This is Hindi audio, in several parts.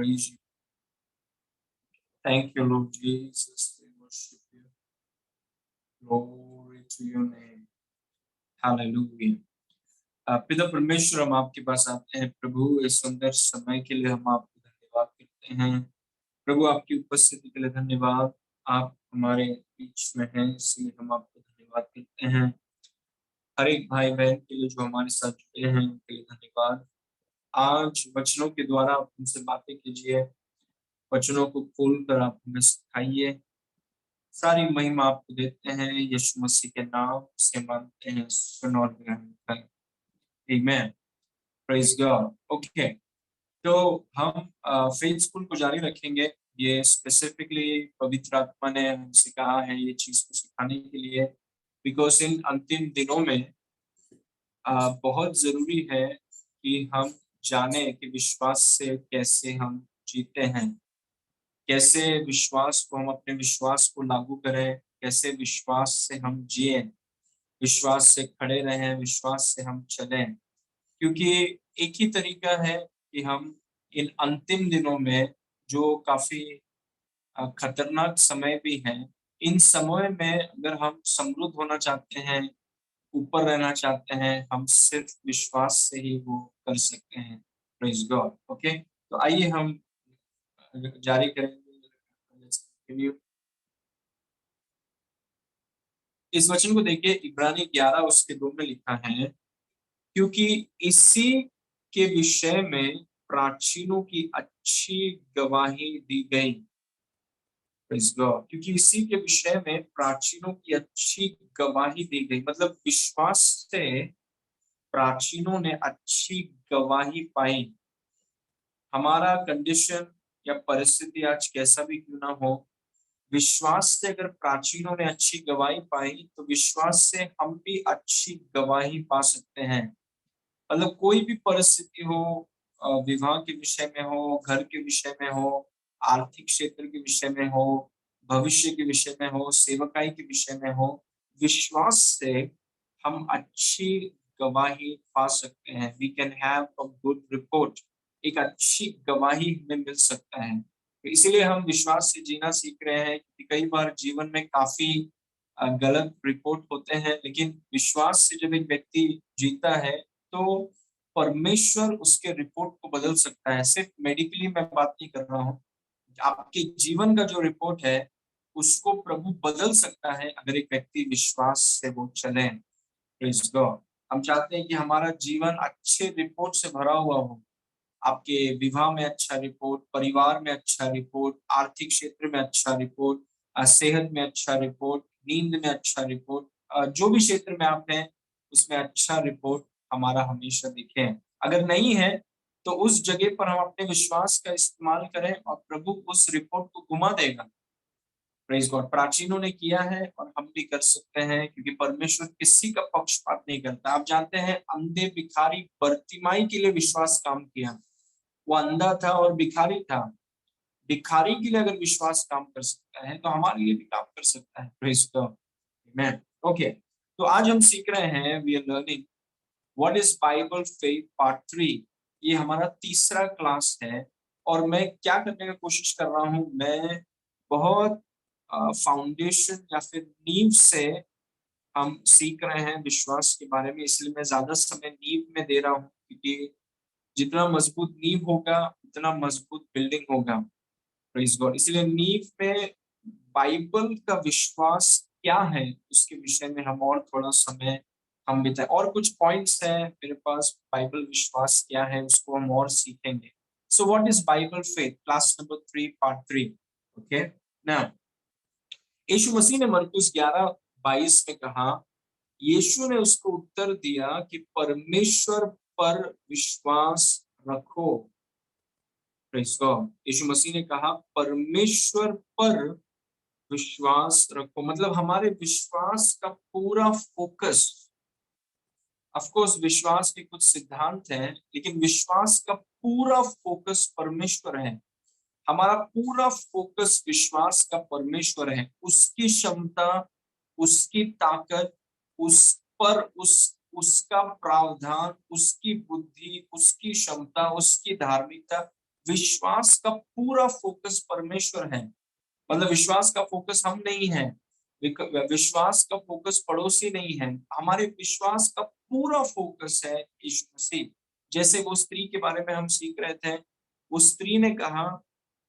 praise you. Thank you, Lord Jesus. We worship you. Glory to your name. Hallelujah. पिता परमेश्वर, हम आपके पास आते हैं प्रभु, इस सुंदर समय के लिए हम आपको धन्यवाद करते हैं प्रभु। आपकी उपस्थिति के लिए धन्यवाद। आप हमारे बीच में हैं, इसलिए हम आपको धन्यवाद करते हैं। हर एक भाई बहन के लिए जो हमारे साथ जुड़े हैं उनके लिए धन्यवाद। आज वचनों के द्वारा आप हमसे बातें कीजिए, वचनों को खोलकर आप हमें सिखाइए। सारी महिमा आपको देते हैं, यीशु मसीह के नाम से मांगते हैं, सुन और ग्रहण करें। आमीन। Praise God. ओके, तो हम फेथ स्कूल को जारी रखेंगे। ये स्पेसिफिकली पवित्र आत्मा ने हमसे कहा है ये चीज को सिखाने के लिए, बिकॉज इन अंतिम दिनों में बहुत जरूरी है कि हम जाने कि विश्वास से कैसे हम जीते हैं, कैसे विश्वास को हम अपने विश्वास को लागू करें, कैसे विश्वास से हम जिए, विश्वास से खड़े रहें, विश्वास से हम चलें। क्योंकि एक ही तरीका है कि हम इन अंतिम दिनों में, जो काफी खतरनाक समय भी है, इन समय में अगर हम समृद्ध होना चाहते हैं, ऊपर रहना चाहते हैं, हम सिर्फ विश्वास से ही वो कर सकते हैं। Praise God. ओके, तो आइए हम जारी करेंगे। इस वचन को देखिए, इब्रानी 11 उसके 2 में लिखा है, क्योंकि इसी के विषय में प्राचीनों की अच्छी गवाही दी गई। Praise God. क्योंकि इसी के विषय में प्राचीनों की अच्छी गवाही दी गई, मतलब विश्वास से प्राचीनों ने अच्छी गवाही पाई। हमारा कंडीशन या परिस्थिति आज कैसा भी क्यों ना हो, विश्वास से अगर प्राचीनों ने अच्छी गवाही पाई तो विश्वास से हम भी अच्छी गवाही पा सकते हैं। मतलब कोई भी परिस्थिति हो, विवाह के विषय में हो, घर के विषय में हो, आर्थिक क्षेत्र के विषय में हो, भविष्य के विषय में हो, सेवकाई के विषय में हो, विश्वास से हम अच्छी गवाही पा सकते हैं। We can have a good report. एक अच्छी गवाही हमें मिल सकता है। तो इसीलिए हम विश्वास से जीना सीख रहे हैं, क्योंकि कई बार जीवन में काफी गलत रिपोर्ट होते हैं, लेकिन विश्वास से जब एक व्यक्ति जीता है तो परमेश्वर उसके रिपोर्ट को बदल सकता है। सिर्फ मेडिकली मैं बात नहीं कर रहा हूँ, आपके जीवन का जो रिपोर्ट है उसको प्रभु बदल सकता है अगर एक व्यक्ति विश्वास से वो चले। Praise God. हम चाहते हैं कि हमारा जीवन अच्छे रिपोर्ट से भरा हुआ हो। आपके विवाह में अच्छा रिपोर्ट, परिवार में अच्छा रिपोर्ट, आर्थिक क्षेत्र में अच्छा रिपोर्ट, सेहत में अच्छा रिपोर्ट, नींद में अच्छा रिपोर्ट, जो भी क्षेत्र में आप हैं उसमें अच्छा रिपोर्ट हमारा हमेशा दिखे। अगर नहीं है तो उस जगह पर हम अपने विश्वास का इस्तेमाल करें और प्रभु उस रिपोर्ट को घुमा देगा। Praise God. प्राचीनों ने किया है और हम भी कर सकते हैं, क्योंकि परमेश्वर किसी का पक्षपात नहीं करता। आप जानते हैं, अंधे भिखारी बर्तिमाई के लिए विश्वास काम किया। वो अंधा था और भिखारी था। भिखारी के लिए अगर विश्वास काम कर सकता है तो हमारे लिए भी काम कर सकता है। Praise God. आमेन। ओके, तो आज हम सीख रहे हैं, we are learning what is Bible faith part 3। ये हमारा तीसरा क्लास है और मैं क्या करने की कोशिश कर रहा हूँ, मैं बहुत फाउंडेशन या फिर नींव से हम सीख रहे हैं विश्वास के बारे में। इसलिए मैं ज्यादा समय नींव में दे रहा हूँ, क्योंकि जितना मजबूत नींव होगा उतना मजबूत बिल्डिंग होगा। Praise God. इसलिए नींव में बाइबल का विश्वास क्या है उसके विषय में हम और थोड़ा समय हम बिताए। और कुछ पॉइंट्स हैं मेरे पास, बाइबल विश्वास क्या है उसको हम और सीखेंगे। So what is Bible faith, class number 3 part 3। Okay, now Yeshu Masih ने मरकुस 11:22 में कहा, यीशु ने उसको उत्तर दिया कि परमेश्वर पर विश्वास रखो। Praise God. यीशु मसीह ने कहा परमेश्वर पर विश्वास रखो, मतलब हमारे विश्वास का पूरा फोकस, ऑफ कोर्स विश्वास के कुछ सिद्धांत हैं, लेकिन विश्वास का पूरा फोकस परमेश्वर है। हमारा पूरा फोकस विश्वास का परमेश्वर है। उसकी क्षमता, उसकी ताकत, उस पर उसका प्रावधान, उसकी बुद्धि, उसकी क्षमता, उसकी धार्मिकता, विश्वास का पूरा फोकस परमेश्वर है। मतलब विश्वास का फोकस हम नहीं है, विश्वास का फोकस पड़ोसी नहीं है, हमारे विश्वास का पूरा फोकस है यीशु मसीह। जैसे वो स्त्री के बारे में हम सीख रहे थे, वो स्त्री ने कहा,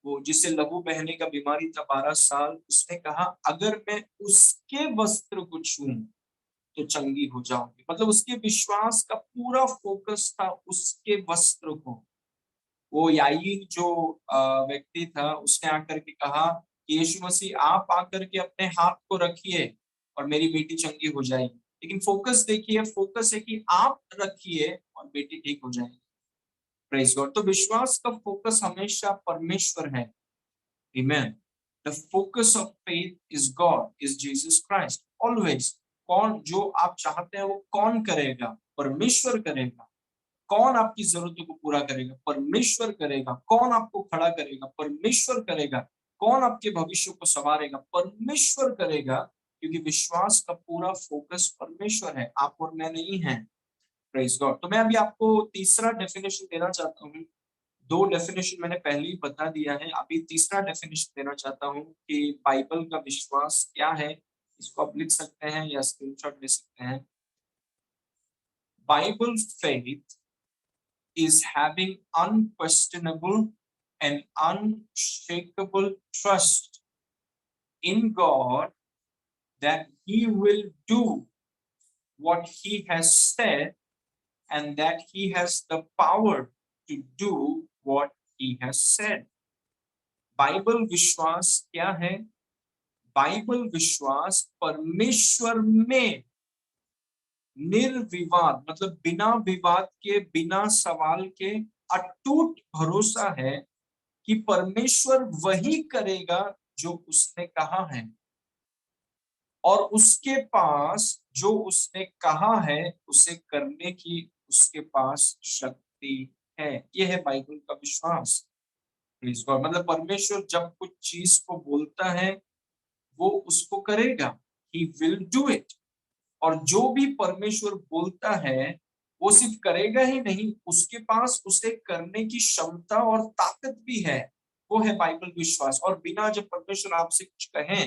वो जिसे लहू बहने का बीमारी था 12 साल, उसने कहा अगर मैं उसके वस्त्र को छूऊं तो चंगी हो जाऊंगी। मतलब उसके विश्वास का पूरा फोकस था उसके वस्त्र को। वो याईर जो व्यक्ति था, उसने आकर के कहा कि यीशु मसीह आप आकर के अपने हाथ को रखिए और मेरी बेटी चंगी हो जाएगी। लेकिन फोकस देखिए, फोकस है कि आप रखिए और बेटी ठीक हो जाएगी। Praise God. तो विश्वास का फोकस हमेशा परमेश्वर है। Amen. The focus of faith is God, is Jesus Christ always. कौन जो आप चाहते हैं वो कौन करेगा? परमेश्वर करेगा। कौन आपकी जरूरतों को पूरा करेगा? परमेश्वर करेगा। कौन आपको खड़ा करेगा? परमेश्वर करेगा। कौन आपके भविष्य को संवारेगा? परमेश्वर करेगा। क्योंकि विश्वास का पूरा फोकस परमेश्वर है, आप और मैं नहीं है। Praise God. तो मैं अभी आपको तीसरा डेफिनेशन देना चाहता हूँ। दो डेफिनेशन मैंने पहले ही बता दिया है, अभी तीसरा डेफिनेशन देना चाहता हूँ कि बाइबल का विश्वास क्या है। इसको आप लिख सकते हैं या स्क्रीनशॉट ले सकते हैं। Bible faith is having unquestionable and unshakable trust in God that He will do what He has said and that He has the power to do what He has said. Bible विश्वास क्या है? बाइबल विश्वास परमेश्वर में निर्विवाद, मतलब बिना विवाद के, बिना सवाल के अटूट भरोसा है कि परमेश्वर वही करेगा जो उसने कहा है, और उसके पास जो उसने कहा है उसे करने की उसके पास शक्ति है। यह है बाइबल का विश्वास। Please God. मतलब परमेश्वर जब कुछ चीज को बोलता है वो उसको करेगा, ही विल डू इट। और जो भी परमेश्वर बोलता है वो सिर्फ करेगा ही नहीं, उसके पास उसे करने की क्षमता और ताकत भी है। वो है बाइबल विश्वास। और बिना जब परमेश्वर आपसे कुछ कहें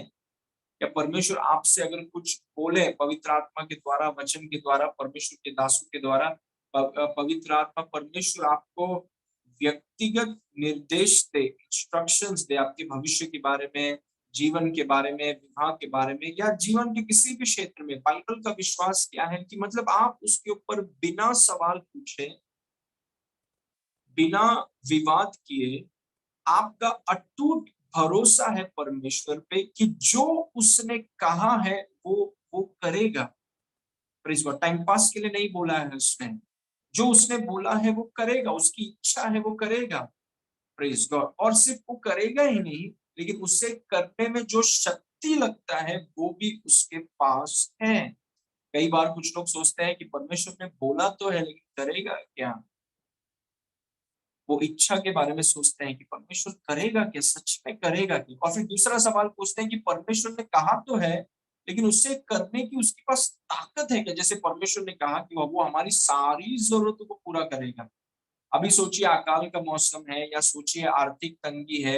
या परमेश्वर आपसे अगर कुछ बोले पवित्र आत्मा के द्वारा, वचन के द्वारा, परमेश्वर के दासों के द्वारा, पवित्र आत्मा परमेश्वर आपको व्यक्तिगत निर्देश दे, इंस्ट्रक्शंस दे आपके भविष्य के बारे में, जीवन के बारे में, विवाह के बारे में, या जीवन के किसी भी क्षेत्र में, बाइबल का विश्वास क्या है कि मतलब आप उसके ऊपर बिना सवाल पूछे, बिना विवाद किए, आपका अटूट भरोसा है परमेश्वर पे कि जो उसने कहा है वो करेगा। Praise God. टाइम पास के लिए नहीं बोला है उसने, जो उसने बोला है वो करेगा, उसकी इच्छा है वो करेगा। Praise God. और सिर्फ वो करेगा ही नहीं, लेकिन उसे करने में जो शक्ति लगता है वो भी उसके पास है। कई बार कुछ लोग सोचते हैं कि परमेश्वर ने बोला तो है लेकिन करेगा क्या? वो इच्छा के बारे में सोचते हैं कि परमेश्वर करेगा क्या, सच में करेगा क्या? और फिर दूसरा सवाल पूछते हैं कि परमेश्वर ने कहा तो है लेकिन उससे करने की उसके पास ताकत है क्या? जैसे परमेश्वर ने कहा कि वो हमारी सारी जरूरतों को पूरा करेगा। अभी सोचिए अकाल का मौसम है, या सोचिए आर्थिक तंगी है,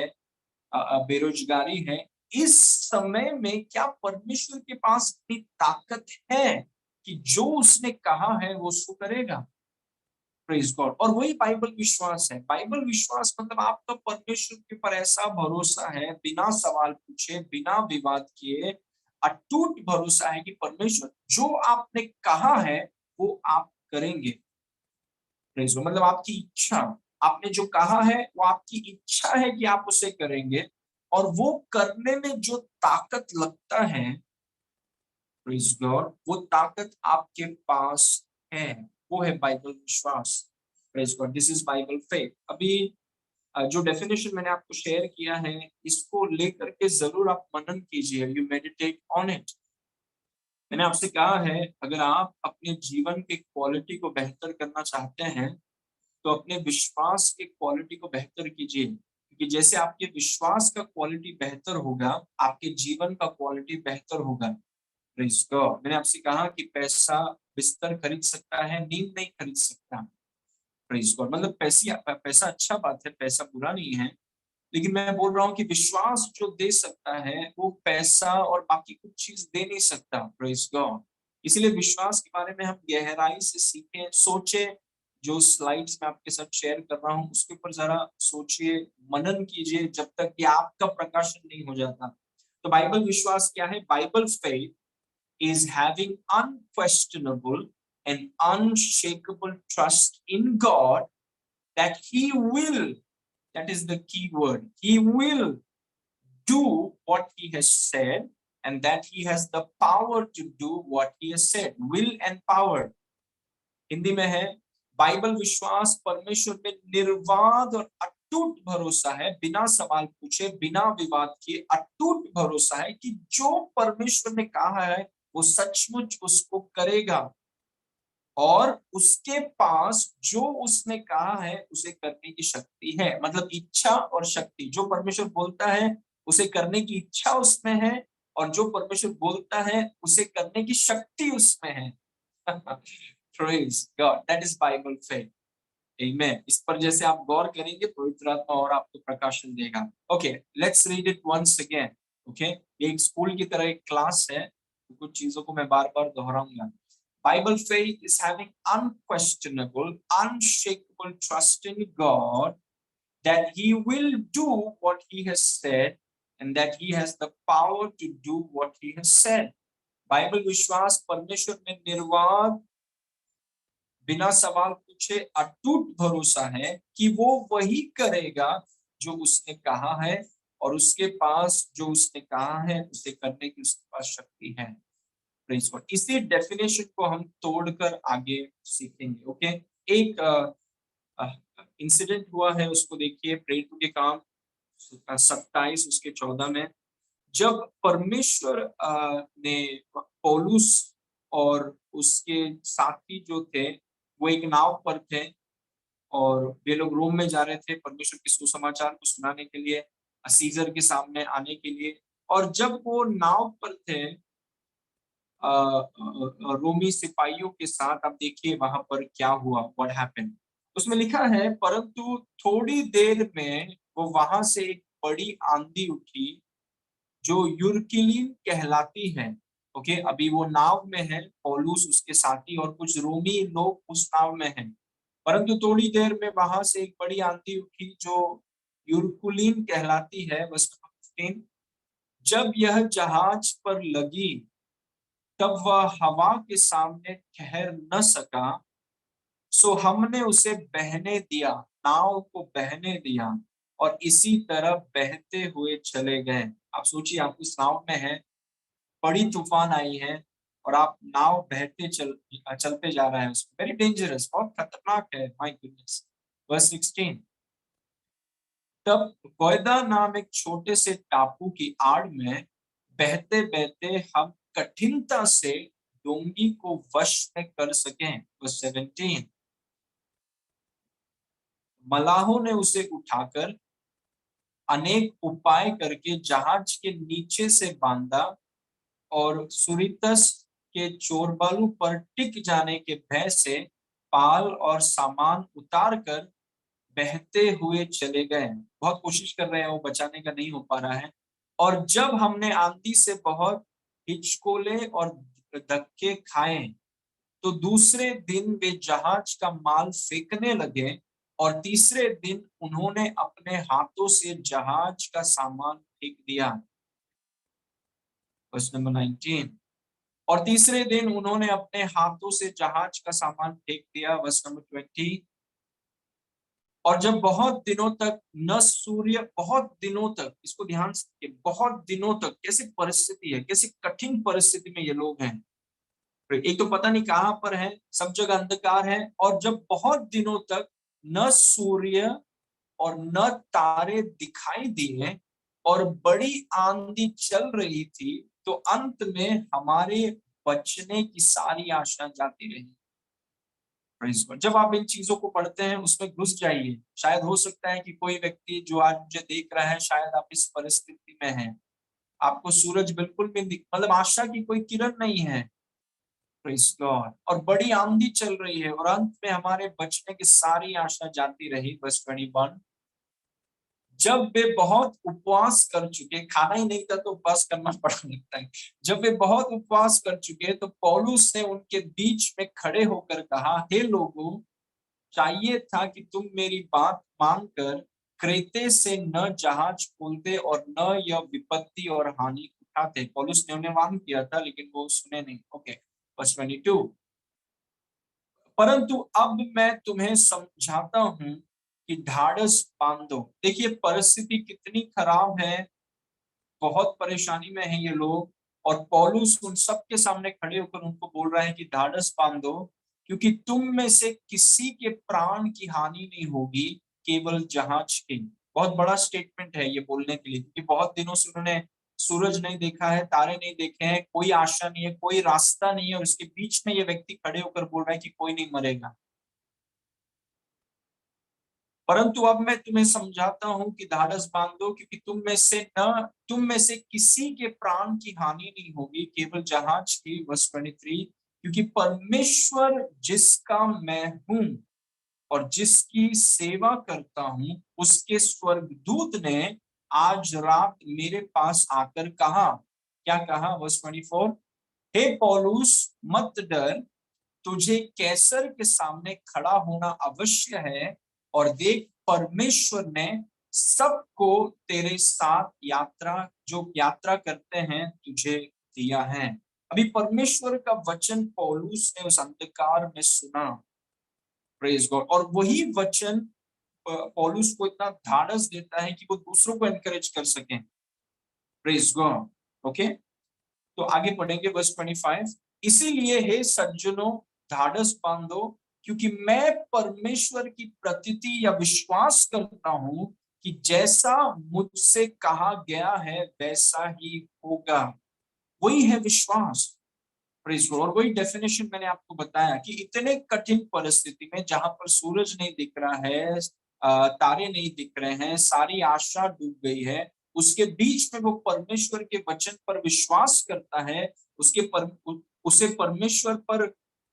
बेरोजगारी है। इस समय में क्या परमेश्वर के पास इतनी ताकत है कि जो उसने कहा है वो उसको करेगा? Praise God. और वही बाइबल विश्वास है। बाइबल विश्वास मतलब आपका परमेश्वर के ऊपर ऐसा भरोसा है, बिना सवाल पूछे, बिना विवाद किए, अटूट भरोसा है कि परमेश्वर जो आपने कहा है वो आप करेंगे। Praise God. मतलब आपकी इच्छा, आपने जो कहा है वो आपकी इच्छा है कि आप उसे करेंगे, और वो करने में जो ताकत लगता है, प्रेज गॉड, वो ताकत आपके पास है। वो है बाइबल विश्वास। Praise God. This is Bible faith. अभी जो डेफिनेशन मैंने आपको शेयर किया है, इसको लेकर के जरूर आप मनन कीजिए, यू मेडिटेट ऑन इट। मैंने आपसे कहा है अगर आप अपने जीवन के क्वालिटी को बेहतर करना चाहते हैं तो अपने विश्वास के क्वालिटी को बेहतर कीजिए, क्योंकि जैसे आपके विश्वास का क्वालिटी बेहतर होगा आपके जीवन का क्वालिटी बेहतर होगा। Praise God. मैंने आपसे कहा कि पैसा बिस्तर खरीद सकता है, नींद नहीं खरीद सकता। Praise God. मतलब पैसा अच्छा बात है, पैसा बुरा नहीं है, लेकिन मैं बोल रहा हूँ कि विश्वास जो दे सकता है वो पैसा और बाकी कुछ चीज दे नहीं सकता। Praise God. इसलिए विश्वास के बारे में हम गहराई से सीखें, सोचें। जो स्लाइड्स मैं आपके साथ शेयर कर रहा हूँ उसके ऊपर जरा सोचिए, मनन कीजिए, जब तक कि आपका प्रकाशन नहीं हो जाता। तो बाइबल विश्वास क्या है? Bible faith is having unquestionable and unshakable trust in God that He will, that is the key word, He will do what He has said, and that He has the power to do what He has said. Will and power Hindi में है, बाइबल विश्वास परमेश्वर में निर्वाद और अटूट भरोसा है, बिना सवाल पूछे, बिना विवाद किए अटूट भरोसा है कि जो परमेश्वर ने कहा है वो सचमुच उसको करेगा, और उसके पास जो उसने कहा है उसे करने की शक्ति है। मतलब इच्छा और शक्ति, जो परमेश्वर बोलता है उसे करने की इच्छा उसमें है, और जो परमेश्वर बोलता है उसे करने की शक्ति उसमें है। Praise God, that is Bible faith. Amen. इस पर जैसे आप गौर करेंगे पवित्र आत्मा और आपको प्रकाशन देगा। Okay, let's read it once again. Okay, ये एक स्कूल की तरह एक क्लास है, कुछ चीजों को मैं बार बार दोहराऊंगा। Bible faith is having unquestionable, unshakable trust in God that He will do what He has said, and that He has the power to do what He has said. Bible विश्वास परमेश्वर में निर्वाद, बिना सवाल पूछे अटूट भरोसा है कि वो वही करेगा जो उसने कहा है, और उसके पास जो उसने कहा है उसे करने की उसके पास शक्ति है। Praise God. इसी डेफिनेशन को हम तोड़कर आगे सीखेंगे। ओके, एक इंसिडेंट हुआ है, उसको देखिए, प्रेरितों के काम 27 उसके 14 में, जब परमेश्वर ने पौलुस और उसके साथी जो थे वो एक नाव पर थे, और वे लोग रोम में जा रहे थे परमेश्वर के सुसमाचार को सुनाने के लिए, सीजर के सामने आने के लिए। और जब वो नाव पर थे रोमी सिपाहियों के साथ, आप देखिए वहां पर क्या हुआ, व्हाट हैपेंड। उसमें लिखा है, परंतु थोड़ी देर में वो वहां से एक बड़ी आंधी उठी जो यूरकिलीन कहलाती है। ओके, अभी वो नाव में है, पौलुस उसके साथी और कुछ रोमी लोग उस नाव में हैं। परंतु थोड़ी देर में वहां से एक बड़ी आंधी उठी जो यूरकुलीन कहलाती है। वर्स 15, जब यह जहाज पर लगी तब वह हवा के सामने ठहर न सका, सो हमने उसे बहने दिया, नाव को बहने दिया, और इसी तरह बहते हुए चले गए। आप सोचिए, आप उस नाव में हैं, बड़ी तूफान आई है, और आप नाव बहते चलते जा रहे हैं उसमें। वेरी डेंजरस, बहुत खतरनाक है। My goodness. वर्स 16, तब गोयदा नाम एक छोटे से टापू की आड़ में बहते बहते हम कठिनता से डोंगी को वश में कर सकें। वर्स 17, मलाहों ने उसे उठाकर अनेक उपाय करके जहाज के नीचे से बांधा, और सुरितस के चोरबालू पर टिक जाने के भय से पाल और सामान उतार कर बहते हुए चले गए। बहुत कोशिश कर रहे हैं, वो बचाने का नहीं हो पा रहा है। और जब हमने आंधी से बहुत हिचकोले और धक्के खाए तो दूसरे दिन वे जहाज का माल फेंकने लगे, और तीसरे दिन उन्होंने अपने हाथों से जहाज का सामान फेंक दिया। वर्स नंबर 19, और तीसरे दिन उन्होंने अपने हाथों से जहाज का सामान फेंक दिया। वर्स नंबर 20, और जब बहुत दिनों तक न सूर्य, बहुत दिनों तक, इसको ध्यान से, बहुत दिनों तक, कैसी परिस्थिति है, कैसी कठिन परिस्थिति में ये लोग हैं। एक तो पता नहीं कहां पर है, सब जगह अंधकार है, और जब बहुत दिनों तक न सूर्य और न तारे दिखाई दिए और बड़ी आंधी चल रही थी, तो अंत में हमारे बचने की सारी आशा जाती रही। Praise God। जब आप इन चीजों को पढ़ते हैं उसमें घुस जाइए। शायद हो सकता है कि कोई व्यक्ति जो आज मुझे देख रहा है, शायद आप इस परिस्थिति में हैं, आपको सूरज बिल्कुल भी मतलब आशा की कोई किरण नहीं है। Praise God. और बड़ी आंधी चल रही है और अंत में हमारे बचने की सारी आशा जाती रही। वर्स 21, जब वे बहुत उपवास कर चुके, खाना ही नहीं था तो उपवास करना पड़ा लगता है। जब वे बहुत उपवास कर चुके तो पौलुस ने उनके बीच में खड़े होकर कहा, हे लोगों, चाहिए था कि तुम मेरी बात मानकर क्रेते से न जहाज खोलते और न यह विपत्ति और हानि उठाते। पौलुस ने उन्हें वार्न किया था लेकिन वो सुने नहीं। ओके, वर्स 22, परंतु अब मैं तुम्हें समझाता हूं कि ढाढ़स बांधो। देखिए परिस्थिति कितनी खराब है, बहुत परेशानी में है ये लोग, और पौलुस उन सबके सामने खड़े होकर उनको बोल रहा है कि ढाढ़स बांधो, क्योंकि तुम में से किसी के प्राण की हानि नहीं होगी, केवल जहाज की। बहुत बड़ा स्टेटमेंट है ये बोलने के लिए, क्योंकि बहुत दिनों से उन्होंने सूरज नहीं देखा है, तारे नहीं देखे हैं, कोई आशा नहीं है, कोई रास्ता नहीं है, और इसके बीच में ये व्यक्ति खड़े होकर बोल रहा है कि कोई नहीं मरेगा। परंतु अब मैं तुम्हें समझाता हूं कि ढाढ़स बांधो, क्योंकि तुम में से किसी के प्राण की हानि नहीं होगी, केवल जहाज की। वर्स 23, क्योंकि परमेश्वर जिसका मैं हूं और जिसकी सेवा करता हूं, उसके स्वर्गदूत ने आज रात मेरे पास आकर कहा। क्या कहा? वर्स 24, हे पौलुस, मत डर, तुझे कैसर के सामने खड़ा होना अवश्य है, और देख परमेश्वर ने सबको तेरे साथ जो यात्रा करते हैं तुझे दिया है। अभी परमेश्वर का वचन पौलुस ने उस अंधकार में सुना, प्रेज गॉड, और वही वचन पौलुस को इतना धाड़स देता है कि वो दूसरों को एनकरेज कर सके। Praise God. ओके, तो आगे पढ़ेंगे वर्स 25, इसीलिए हे सज्जनों, ढाढ़स बांधो, क्योंकि मैं परमेश्वर की प्रतीति या विश्वास करता हूं कि जैसा मुझसे कहा गया है वैसा ही होगा। वही है विश्वास। Praise God. और वही डेफिनेशन मैंने आपको बताया कि इतने कठिन परिस्थिति में, जहां पर सूरज नहीं दिख रहा है, तारे नहीं दिख रहे हैं, सारी आशा डूब गई है, उसके बीच में वो परमेश्वर के वचन पर विश्वास करता है। उसे परमेश्वर पर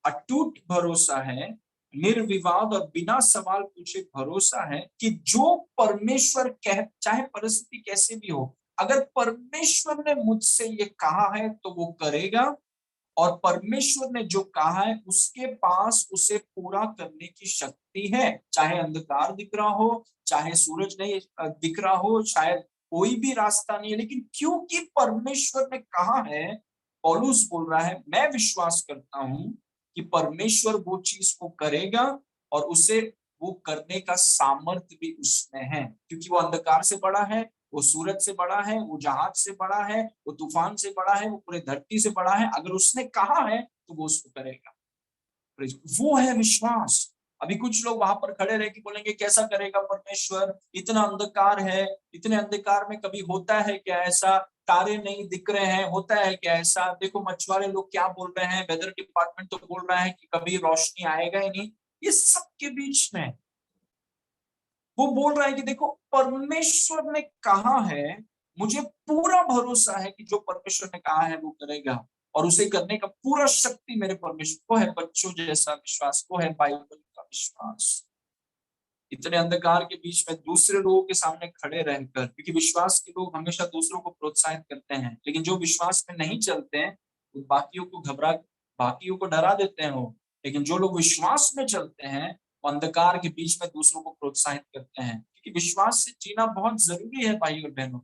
अटूट भरोसा है, निर्विवाद और बिना सवाल पूछे भरोसा है कि जो परमेश्वर चाहे परिस्थिति कैसे भी हो, अगर परमेश्वर ने मुझसे ये कहा है तो वो करेगा, और परमेश्वर ने जो कहा है उसके पास उसे पूरा करने की शक्ति है। चाहे अंधकार दिख रहा हो, चाहे सूरज नहीं दिख रहा हो, शायद कोई भी रास्ता नहीं है, लेकिन क्योंकि परमेश्वर ने कहा है, पौलुस बोल रहा है, मैं विश्वास करता हूं कि परमेश्वर वो चीज को करेगा, और उसे वो करने का सामर्थ्य भी उसमें है, क्योंकि वो अंधकार से बड़ा है, वो सूरज से बड़ा है, वो जहाज से बड़ा है, वो तूफान से बड़ा है, वो पूरे धरती से बड़ा है। अगर उसने कहा है तो वो उसको करेगा। वो है विश्वास। अभी कुछ लोग वहां पर खड़े रह के बोलेंगे, कैसा करेगा परमेश्वर, इतना अंधकार है, इतने अंधकार में कभी होता है क्या ऐसा, तारे नहीं दिख रहे हैं, होता है क्या ऐसा? देखो मछुआरे लोग क्या बोल रहे हैं, वेदर डिपार्टमेंट तो बोल रहा है कि कभी रोशनी आएगा ही नहीं। ये सब के बीच में वो बोल रहा है कि देखो परमेश्वर ने कहा है, मुझे पूरा भरोसा है कि जो परमेश्वर ने कहा है वो करेगा, और उसे करने का पूरा शक्ति मेरे परमेश्वर को है। बच्चों जैसा विश्वास, वो है बाइबल का विश्वास। इतने अंधकार के बीच में दूसरे लोगों के सामने खड़े रहकर, क्योंकि विश्वास के लोग हमेशा दूसरों को प्रोत्साहित करते हैं, लेकिन जो विश्वास में नहीं चलते हैं वो बाकियों को डरा देते हैं वो। लेकिन जो लोग विश्वास में चलते हैं वो अंधकार के बीच में दूसरों को प्रोत्साहित करते हैं, क्योंकि विश्वास से जीना बहुत जरूरी है भाई और बहनों।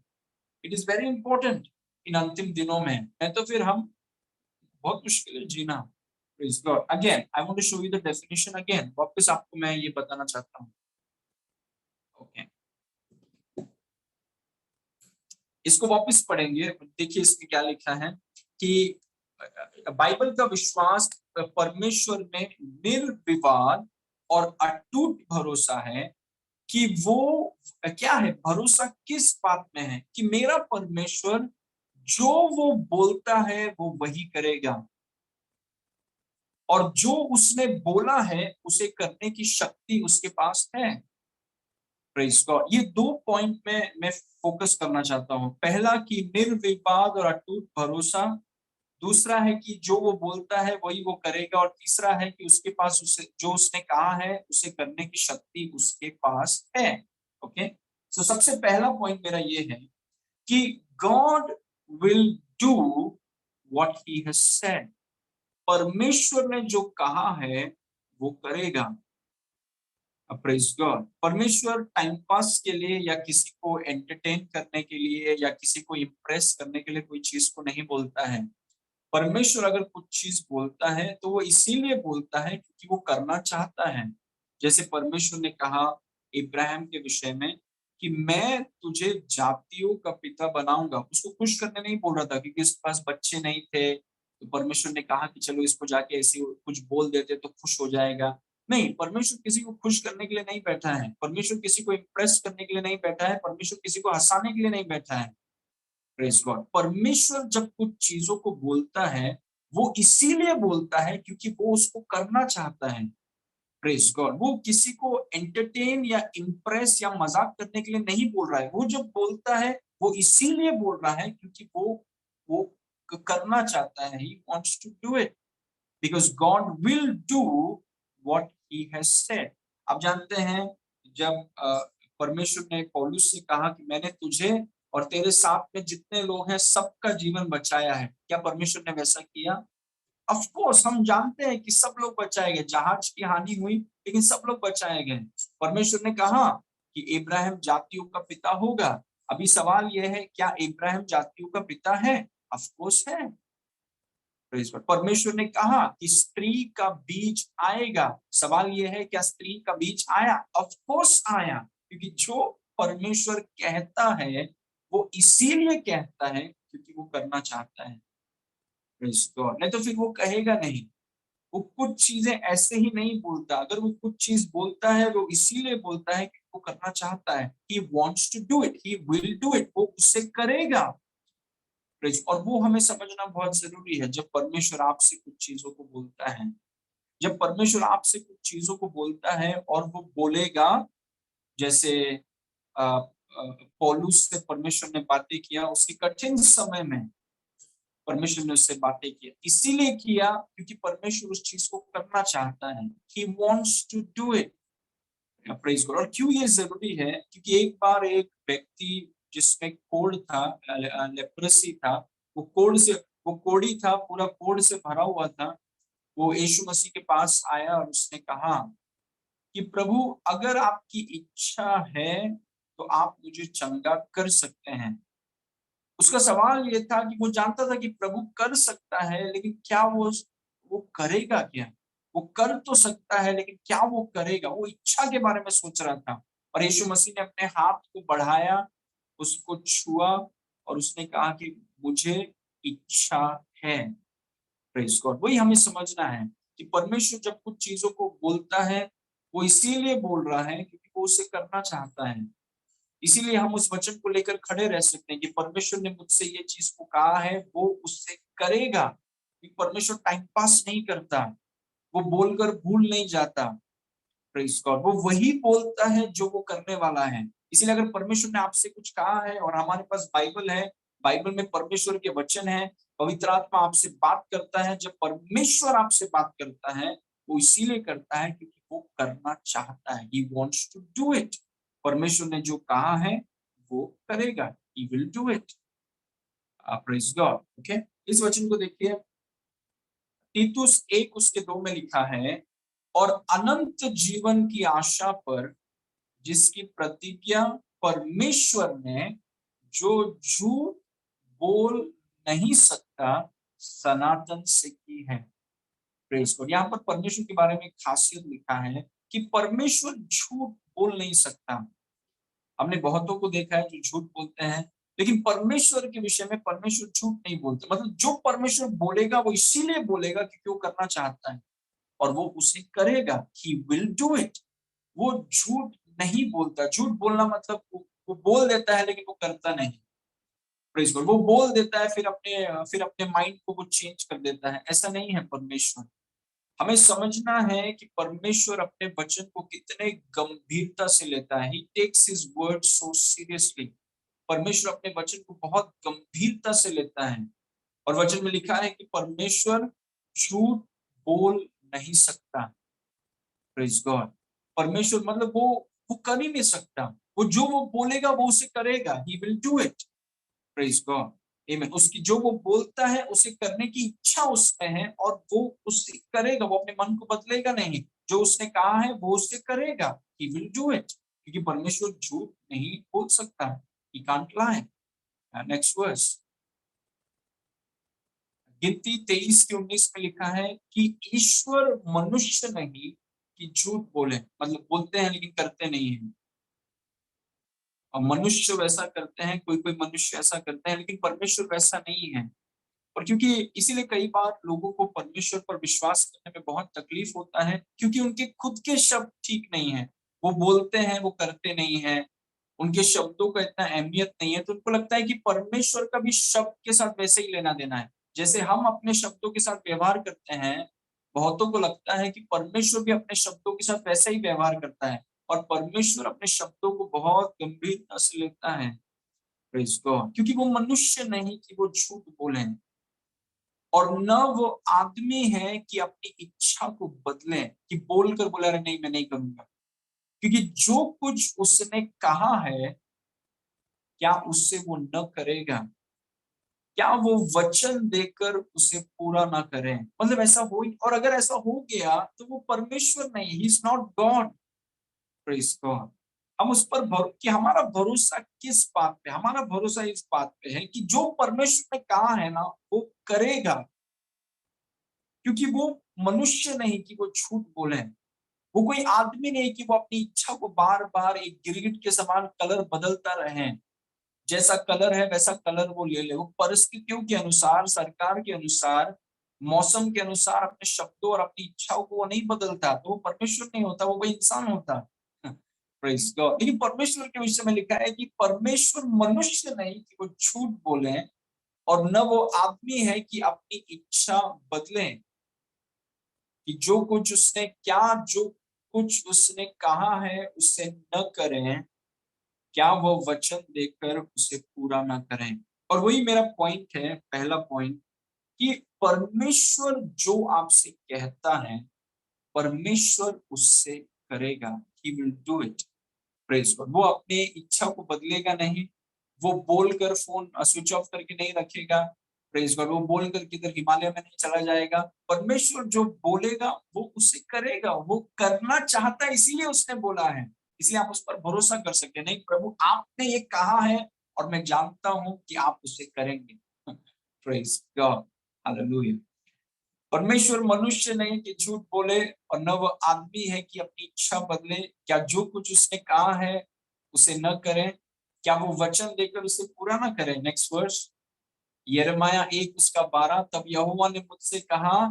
It is very important in अंतिम दिनों में, नहीं तो फिर हम बहुत मुश्किल है जीना। Again I want to show you the definition again, वापस आपको मैं ये बताना चाहता हूँ। ओके, इसको वापस पढ़ेंगे, देखिए इसमें क्या लिखा है कि बाइबल का विश्वास परमेश्वर में निर्विवाद और अटूट भरोसा है कि वो क्या है, भरोसा किस बात में है कि मेरा परमेश्वर जो वो बोलता है वो वही करेगा, और जो उसने बोला है उसे करने की शक्ति उसके पास है। Praise God. ये दो पॉइंट में मैं फोकस करना चाहता हूं। पहला कि निर्विवाद और अटूट भरोसा, दूसरा है कि जो वो बोलता है वही वो करेगा, और तीसरा है कि उसके पास उसे जो उसने कहा है उसे करने की शक्ति उसके पास है। ओके, सो सबसे पहला पॉइंट मेरा ये है कि God will do what he has said. परमेश्वर ने जो कहा है वो करेगा। Praise God. परमेश्वर टाइम पास के लिए या किसी को एंटरटेन करने के लिए या किसी को इम्प्रेस करने के लिए कोई चीज को नहीं बोलता है। परमेश्वर अगर कुछ चीज बोलता है तो वो इसीलिए बोलता है क्योंकि वो करना चाहता है। जैसे परमेश्वर ने कहा इब्राहिम के विषय में कि मैं तुझे जातियों का पिता बनाऊंगा। उसको खुश करने नहीं बोल रहा था क्योंकि उसके पास बच्चे नहीं थे, तो परमेश्वर ने कहा कि चलो इसको जाके ऐसे कुछ बोल देते तो खुश हो जाएगा। नहीं, परमेश्वर किसी को खुश करने के लिए नहीं बैठा है, परमेश्वर किसी को इम्प्रेस करने के लिए नहीं बैठा है, परमेश्वर किसी को हंसाने के लिए नहीं बैठा है। Praise God. परमेश्वर जब कुछ चीजों को बोलता है वो इसीलिए बोलता है क्योंकि वो उसको करना चाहता है। Praise God. वो किसी को एंटरटेन या इम्प्रेस या मजाक करने के लिए नहीं बोल रहा है। वो जब बोलता है वो इसीलिए बोल रहा है क्योंकि वो करना चाहता है। He wants to do it because God will do what he has said. आप जानते हैं जब परमेश्वर ने पौलुस से कहा कि मैंने तुझे और तेरे साथ में जितने लोग हैं सबका जीवन बचाया है, क्या परमेश्वर ने वैसा किया? ऑफ कोर्स हम जानते हैं कि सब लोग बचाए गए, जहाज की हानि हुई लेकिन सब लोग बचाए गए। परमेश्वर ने कहा कि इब्राहिम जातियों का पिता होगा। अभी सवाल यह है क्या इब्राहिम जातियों का पिता है? ऑफ कोर्स है। परमेश्वर ने कहा कि स्त्री का बीज आएगा। सवाल यह है क्या स्त्री का बीज आया? ऑफ कोर्स आया, क्योंकि जो परमेश्वर कहता है वो इसीलिए कहता है क्योंकि वो करना चाहता है। नहीं तो फिर वो कहेगा नहीं। वो कुछ चीजें ऐसे ही नहीं बोलता। अगर वो कुछ चीज बोलता है वो इसीलिए बोलता है कि वो करना चाहता है। He wants to do it, he will do it, वो उसे करेगा। और वो हमें समझना बहुत जरूरी है। जब परमेश्वर आपसे कुछ चीजों को बोलता है, जब परमेश्वर आपसे कुछ चीजों को बोलता है और वो बोलेगा, जैसे पौलुस से परमेश्वर ने बातें किया उसके कठिन समय में, परमेश्वर ने उससे बातें किया इसीलिए किया क्योंकि परमेश्वर उस चीज को करना चाहता है। He wants to do it. Praise God. और क्यों ये जरूरी है? क्योंकि एक बार एक व्यक्ति जिसमें कोढ़ था, लेप्रेसी था, वो कोढ़ से, वो कोढ़ी था, पूरा कोढ़ से भरा हुआ था। वो यीशु मसीह के पास आया और उसने कहा कि प्रभु अगर आपकी इच्छा है तो आप मुझे चंगा कर सकते हैं। उसका सवाल ये था कि वो जानता था कि प्रभु कर सकता है लेकिन क्या वो करेगा क्या? वो कर तो सकता है लेकिन क्या वो करेगा? वो इच्छा के बारे में सोच रहा था। और यीशु मसीह ने अपने हाथ को बढ़ाया, उसको छुआ और उसने कहा कि मुझे इच्छा है। Praise God. वही हमें समझना है कि परमेश्वर जब कुछ चीजों को बोलता है वो इसीलिए बोल रहा है क्योंकि वो उसे करना चाहता है। इसीलिए हम उस वचन को लेकर खड़े रह सकते हैं कि परमेश्वर ने मुझसे ये चीज को कहा है, वो उससे करेगा। क्योंकि परमेश्वर टाइम पास नहीं करता, वो बोलकर भूल नहीं जाता। Praise God. वो वही बोलता है जो वो करने वाला है। इसीलिए अगर परमेश्वर ने आपसे कुछ कहा है और हमारे पास बाइबल है, बाइबल में परमेश्वर के वचन है, पवित्र आत्मा आपसे बात करता है, जब परमेश्वर आपसे बात करता है वो इसीलिए करता है क्योंकि वो करना चाहता है। He wants to do it. परमेश्वर ने जो कहा है वो करेगा। He will do it. Praise God. Okay? इस वचन को देखिए, तीतुस 1:2 में लिखा है, और अनंत जीवन की आशा पर जिसकी प्रतिज्ञा परमेश्वर ने जो झूठ बोल नहीं सकता सनातन से की है। Praise God. यहाँ पर परमेश्वर के बारे में एक खासियत लिखा है कि परमेश्वर झूठ बोल नहीं सकता। हमने बहुतों को देखा है जो झूठ बोलते हैं, लेकिन परमेश्वर के विषय में परमेश्वर झूठ नहीं बोलते। मतलब जो परमेश्वर बोलेगा वो इसीलिए बोलेगा क्योंकि वो करना चाहता है और वो उसे करेगा। He will do it. वो झूठ नहीं बोलता। झूठ बोलना मतलब वो बोल देता है लेकिन वो करता नहीं। Praise God. वो बोल देता है फिर अपने माइंड को वो चेंज कर देता है। ऐसा नहीं है परमेश्वर। हमें समझना है कि परमेश्वर अपने वचन को कितने गंभीरता से लेता है। He takes his word so seriously. परमेश्वर अपने वचन को बहुत गंभीरता से लेता है। और वचन में लिखा है कि परमेश्वर झूठ बोल नहीं सकता। Praise God. परमेश्वर मतलब वो कर ही नहीं सकता, वो बोलेगा वो उसे करेगा, he will do it. Praise God. आमीन। उसकी जो वो बोलता है उसे करने की इच्छा उसमें है और वो उसे करेगा, वो अपने मन को बदलेगा नहीं। जो उसने कहा है वो उसे करेगा, ही विल डू इट, क्योंकि परमेश्वर झूठ नहीं बोल सकता, he can't lie. Next verse, गिनती 23 के 19 में लिखा है कि ईश्वर मनुष्य नहीं कि झूठ बोले, मतलब बोलते हैं लेकिन करते नहीं है। और मनुष्य वैसा करते हैं, कोई कोई मनुष्य ऐसा करते हैं, लेकिन परमेश्वर वैसा नहीं है। और क्योंकि इसीलिए कई बार लोगों को परमेश्वर पर विश्वास करने में बहुत तकलीफ होता है, क्योंकि उनके खुद के शब्द ठीक नहीं है। वो बोलते हैं, वो करते नहीं है, उनके शब्दों का इतना अहमियत नहीं है, तो उनको लगता है कि परमेश्वर का भी शब्द के साथ वैसे ही लेना देना है, जैसे हम अपने शब्दों के साथ व्यवहार करते हैं। बहुतों को लगता है कि परमेश्वर भी अपने शब्दों के साथ वैसे ही व्यवहार करता है, और परमेश्वर अपने शब्दों को बहुत गंभीरता से लेता है। Praise God. क्योंकि वो मनुष्य नहीं कि वो झूठ बोले, और न वो आदमी है कि अपनी इच्छा को बदले, कि बोलकर बोला रहे नहीं मैं नहीं करूंगा। क्योंकि जो कुछ उसने कहा है, क्या उससे वो न करेगा? क्या वो वचन देकर उसे पूरा ना करें? मतलब ऐसा हो, और अगर ऐसा हो गया तो वो परमेश्वर नहीं, he is not God. Praise God. हम उस पर कि हमारा भरोसा किस बात पे? हमारा भरोसा इस बात पे है कि जो परमेश्वर ने कहा है ना वो करेगा, क्योंकि वो मनुष्य नहीं कि वो झूठ बोले, वो कोई आदमी नहीं कि वो अपनी इच्छा को बार बार एक गिरगिट के समान कलर बदलता रहे। जैसा कलर है वैसा कलर वो ले ले, वो परिस्थितियों के अनुसार, सरकार के अनुसार, मौसम के अनुसार अपने शब्दों और अपनी इच्छाओं को वो नहीं बदलता, तो वो परमेश्वर नहीं होता, वो कोई इंसान होता। Praise God. लेकिन परमेश्वर के विषय में लिखा है कि परमेश्वर मनुष्य नहीं कि वो झूठ बोले, और न वो आदमी है कि अपनी इच्छा बदले। कि जो कुछ उसने कहा है उसे न करें, क्या वो वचन देकर उसे पूरा ना करें? और वही मेरा पॉइंट है, पहला पॉइंट, कि परमेश्वर जो आपसे कहता है परमेश्वर उससे करेगा, he will do it. Praise God. वो अपने इच्छा को बदलेगा नहीं, वो बोलकर फोन स्विच ऑफ करके नहीं रखेगा। Praise God. वो बोलकर किधर हिमालय में नहीं चला जाएगा। परमेश्वर जो बोलेगा वो उसे करेगा, वो करना चाहता है इसीलिए उसने बोला है, इसलिए आप उस पर भरोसा कर सकते हैं। नहीं प्रभु आपने ये कहा है और मैं जानता हूं कि आप उसे करेंगे। Praise God. हालेलुया। परमेश्वर मनुष्य नहीं कि झूठ बोले, और न वो आदमी है कि अपनी इच्छा बदले। क्या जो कुछ उसने कहा है उसे न करें, क्या वो वचन देकर उसे पूरा ना करें? नेक्स्ट वर्स, यिर्मयाह 1:12, तब यहोवा ने मुझसे कहा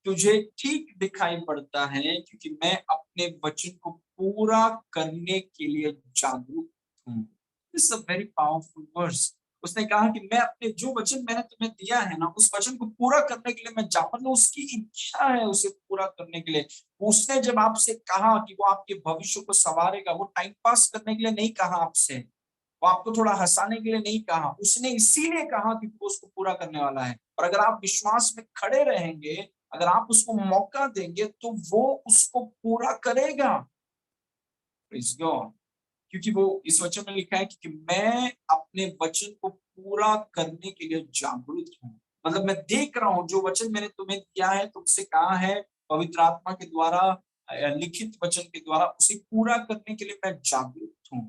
तुझे ठीक दिखाई पड़ता है क्योंकि मैं अपने वचन को पूरा करने के लिए जागरूक हूँ। This is a very powerful verse. उसने कहा कि मैं अपने जो वचन मैंने तुम्हें दिया है ना उस वचन को पूरा करने के लिए मैं मतलब उसकी इच्छा है उसे पूरा करने के लिए। उसने जब आपसे कहा कि वो आपके भविष्य को संवारेगा, वो टाइम पास करने के लिए नहीं कहा आपसे, वो आपको थोड़ा हंसाने के लिए नहीं कहा, उसने इसीलिए कहा कि वो उसको पूरा करने वाला है। और अगर आप विश्वास में खड़े रहेंगे, अगर आप उसको मौका देंगे तो वो उसको पूरा करेगा। Praise God. क्योंकि वो इस वचन में लिखा है कि मैं अपने वचन को पूरा करने के लिए जागरूक हूँ। मतलब मैं देख रहा हूँ जो वचन मैंने तुम्हें दिया है, तुमसे कहा है पवित्र आत्मा के द्वारा, लिखित वचन के द्वारा, उसे पूरा करने के लिए मैं जागरूक हूँ।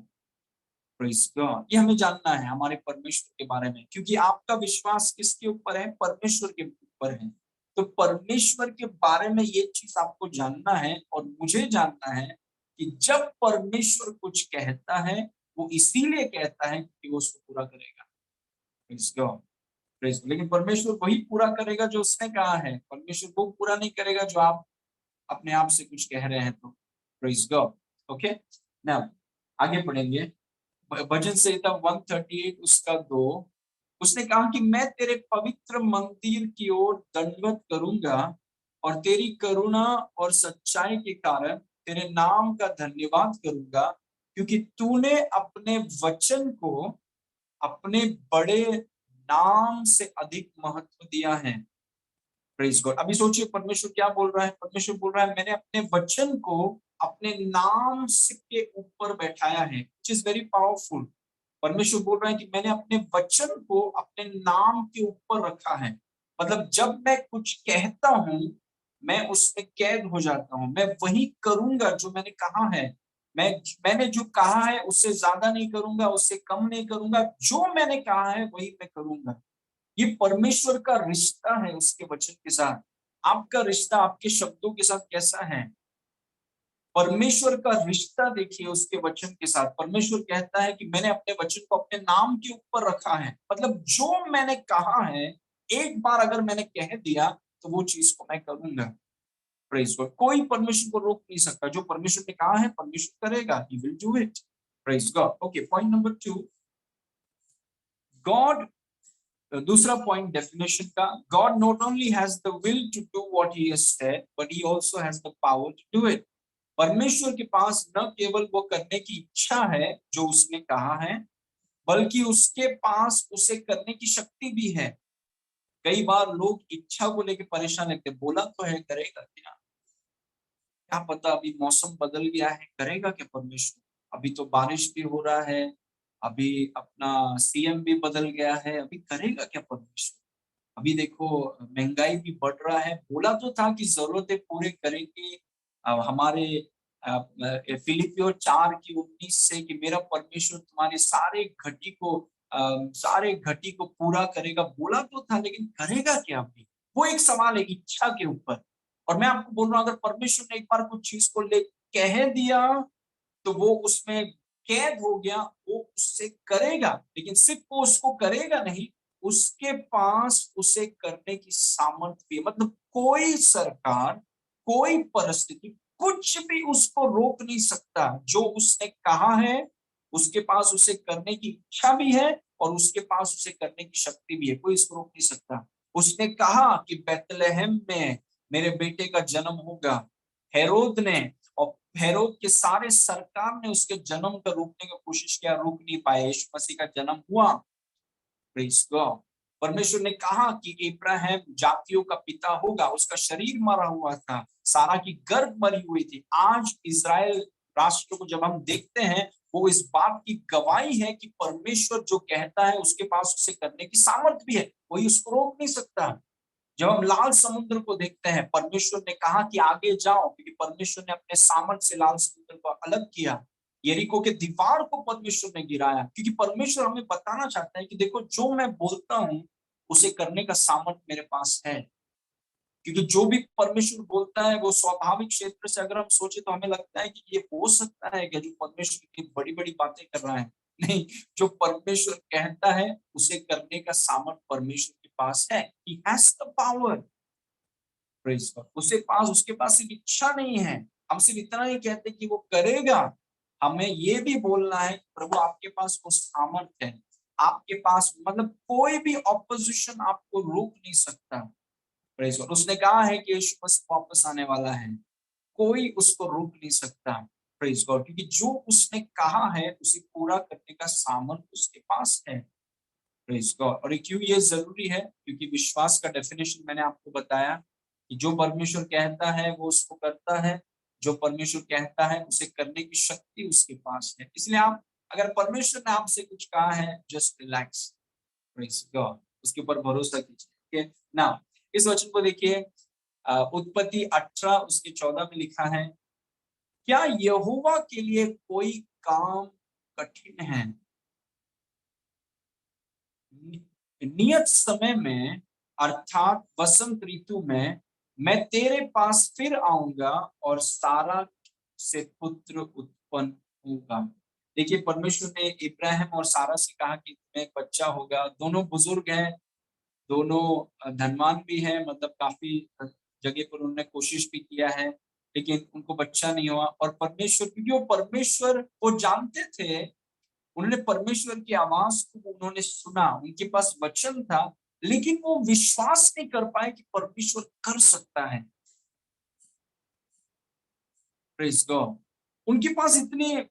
Praise God. ये हमें जानना है हमारे परमेश्वर के बारे में, क्योंकि आपका विश्वास किसके ऊपर है? परमेश्वर के ऊपर है। तो परमेश्वर के बारे में ये चीज आपको जानना है और मुझे जानना है कि जब परमेश्वर कुछ कहता है वो इसीलिए कहता है कि वो उसको पूरा करेगा। Praise God. Praise God. लेकिन परमेश्वर वही पूरा करेगा जो उसने कहा है। परमेश्वर वो पूरा नहीं करेगा जो आप अपने आप से कुछ कह रहे हैं तो। Praise God. ओके, नाउ आगे पढ़ेंगे। भजन संहिता 138 उसका 2, उसने कहा कि मैं तेरे पवित्र मंदिर की ओर दंडवत करूंगा और तेरी करुणा और सच्चाई के कारण तेरे नाम का धन्यवाद करूंगा, क्योंकि तूने अपने वचन को अपने बड़े नाम से अधिक महत्व दिया है। Praise God. अभी सोचिए परमेश्वर क्या बोल रहा है। परमेश्वर बोल रहा है मैंने अपने वचन को अपने नाम से के ऊपर बैठाया है, विच इज वेरी पावरफुल। परमेश्वर बोल रहा है कि मैंने अपने वचन को अपने नाम के ऊपर रखा है। मतलब जब मैं कुछ कहता हूं मैं उसमें कैद हो जाता हूं, मैं वही करूंगा जो मैंने कहा है। मैंने जो कहा है उससे ज्यादा नहीं करूंगा, उससे कम नहीं करूंगा, जो मैंने कहा है वही मैं करूंगा। ये परमेश्वर का रिश्ता है उसके वचन के साथ। आपका रिश्ता आपके शब्दों के साथ कैसा है? परमेश्वर का रिश्ता देखिए उसके वचन के साथ। परमेश्वर कहता है कि मैंने अपने वचन को अपने नाम के ऊपर रखा है। मतलब जो मैंने कहा है, एक बार अगर मैंने कह दिया तो वो चीज को मैं करूंगा। Praise God. कोई परमेश्वर को रोक नहीं सकता। जो परमेश्वर ने कहा है परमेश्वर करेगा, he will do it. Praise God. Okay, point number 2, God. दूसरा पॉइंट डेफिनेशन का, God not only has the will to do what he has said but he also has the power to do it. परमेश्वर के पास न केवल वो करने की इच्छा है जो उसने कहा है, बल्कि उसके पास उसे करने की शक्ति भी है। कई बार लोग इच्छा को लेकर परेशान रहते, बोला तो है करेगा क्या? क्या पता अभी मौसम बदल गया है, करेगा क्या परमेश्वर? अभी तो बारिश भी हो रहा है, अभी अपना सीएम भी बदल गया है, अभी करेगा क्या परमेश्वर? अभी देखो महंगाई भी बढ़ रहा है, बोला तो था कि जरूरतें पूरे करेंगे। हमारे फिलिपियो 4:19 से कि मेरा परमेश्वर तुम्हारे सारे घटी को पूरा करेगा, बोला तो था, लेकिन करेगा क्या अभी? वो एक सवाल है इच्छा के ऊपर। और मैं आपको बोल रहा हूँ अगर परमेश्वर ने एक बार कुछ चीज को ले कह दिया तो वो उसमें कैद हो गया, वो उससे करेगा। लेकिन सिर्फ वो उसको करेगा नहीं, उसके पास उसे करने की सामर्थ्य भी है। मतलब कोई सरकार, कोई परिस्थिति, कुछ भी उसको रोक नहीं सकता। जो उसने कहा है उसके पास उसे करने की इच्छा भी है और उसके पास उसे करने की शक्ति भी है। कोई इसको रोक नहीं सकता। उसने कहा कि बेतलेहम में मेरे बेटे का जन्म होगा। हेरोद ने और हेरोद के सारे सरकार ने उसके जन्म का रोकने की कोशिश किया, रोक नहीं पाए। यीशु मसीह का जन्म हुआ। Praise God. परमेश्वर ने कहा कि इब्राहिम जातियों का पिता होगा। उसका शरीर मरा हुआ था, सारा की गर्भ मरी हुई थी। आज इजराइल राष्ट्र को जब हम देखते हैं, वो इस बात की गवाही है कि परमेश्वर जो कहता है उसके पास उसे करने की सामर्थ्य भी है, कोई उसको रोक नहीं सकता। जब हम लाल समुद्र को देखते हैं, परमेश्वर ने कहा कि आगे जाओ, क्योंकि परमेश्वर ने अपने सामर्थ्य से लाल समुद्र को अलग किया। यरीको के दीवार को परमेश्वर ने गिराया, क्योंकि परमेश्वर हमें बताना चाहता है कि देखो जो मैं बोलता हूं उसे करने का सामर्थ्य मेरे पास है। क्योंकि जो भी परमेश्वर बोलता है वो स्वाभाविक क्षेत्र से अगर हम सोचे तो हमें लगता है कि ये हो सकता है कि जो परमेश्वर की बड़ी बड़ी बातें कर रहा है। नहीं, जो परमेश्वर कहता है उसे करने का सामर्थ्य परमेश्वर के पास है। He has the power. Praise God. उसके पास सिर्फ इच्छा नहीं है। हम सिर्फ इतना ही कहते कि वो करेगा, हमें ये भी बोलना है प्रभु आपके पास वो सामर्थ्य है। आपके पास मतलब कोई भी ऑपोजिशन आपको रोक नहीं सकता। Praise God. उसने कहा है कि यीशु मसीह वापस आने वाला है, कोई उसको रोक नहीं सकता। Praise God. क्योंकि जो उसने कहा है उसे पूरा करने का सामर्थ्य उसके पास है। Praise God. और क्यों ये जरूरी है? क्योंकि विश्वास का डेफिनेशन मैंने आपको बताया कि जो परमेश्वर कहता है वो उसको करता है, जो परमेश्वर कहता है उसे करने की शक्ति उसके पास है। इसलिए आप, अगर परमेश्वर ने आपसे कुछ कहा है, जस्ट रिलैक्स। Praise God. उसके ऊपर भरोसा कीजिए। ना इस वचन को देखिए, उत्पत्ति 18 उसके 14 में लिखा है, क्या यहोवा के लिए कोई काम कठिन है? नियत समय में अर्थात वसंत ऋतु में मैं तेरे पास फिर आऊंगा और सारा से पुत्र उत्पन्न होगा। देखिए परमेश्वर ने इब्राहिम और सारा से कहा कि तुम्हें एक बच्चा होगा। दोनों बुजुर्ग हैं, दोनों धनवान भी है, मतलब काफी जगह पर उन्होंने कोशिश भी किया है, लेकिन उनको बच्चा नहीं हुआ। और परमेश्वर, क्योंकि वो परमेश्वर को जानते थे, उन्होंने परमेश्वर की आवाज को उन्होंने सुना, उनके पास वचन था, लेकिन वो विश्वास नहीं कर पाए कि परमेश्वर कर सकता है। Praise God. उनके पास इतने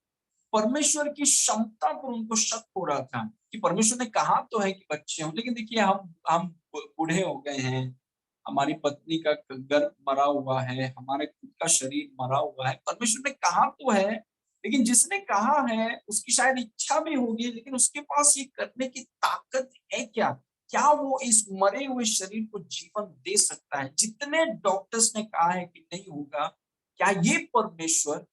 परमेश्वर की क्षमता पर उनको शक हो रहा था कि परमेश्वर ने कहा तो है कि बच्चे हों, लेकिन देखिए हम बूढ़े हो गए हैं, हमारी पत्नी का गर्भ मरा हुआ है, हमारे खुद का शरीर मरा हुआ है। परमेश्वर ने कहा तो है, लेकिन जिसने कहा है उसकी शायद इच्छा भी होगी, लेकिन उसके पास ये करने की ताकत है क्या? क्या वो इस मरे हुए शरीर को जीवन दे सकता है? जितने डॉक्टर्स ने कहा है कि नहीं होगा, क्या ये परमेश्वर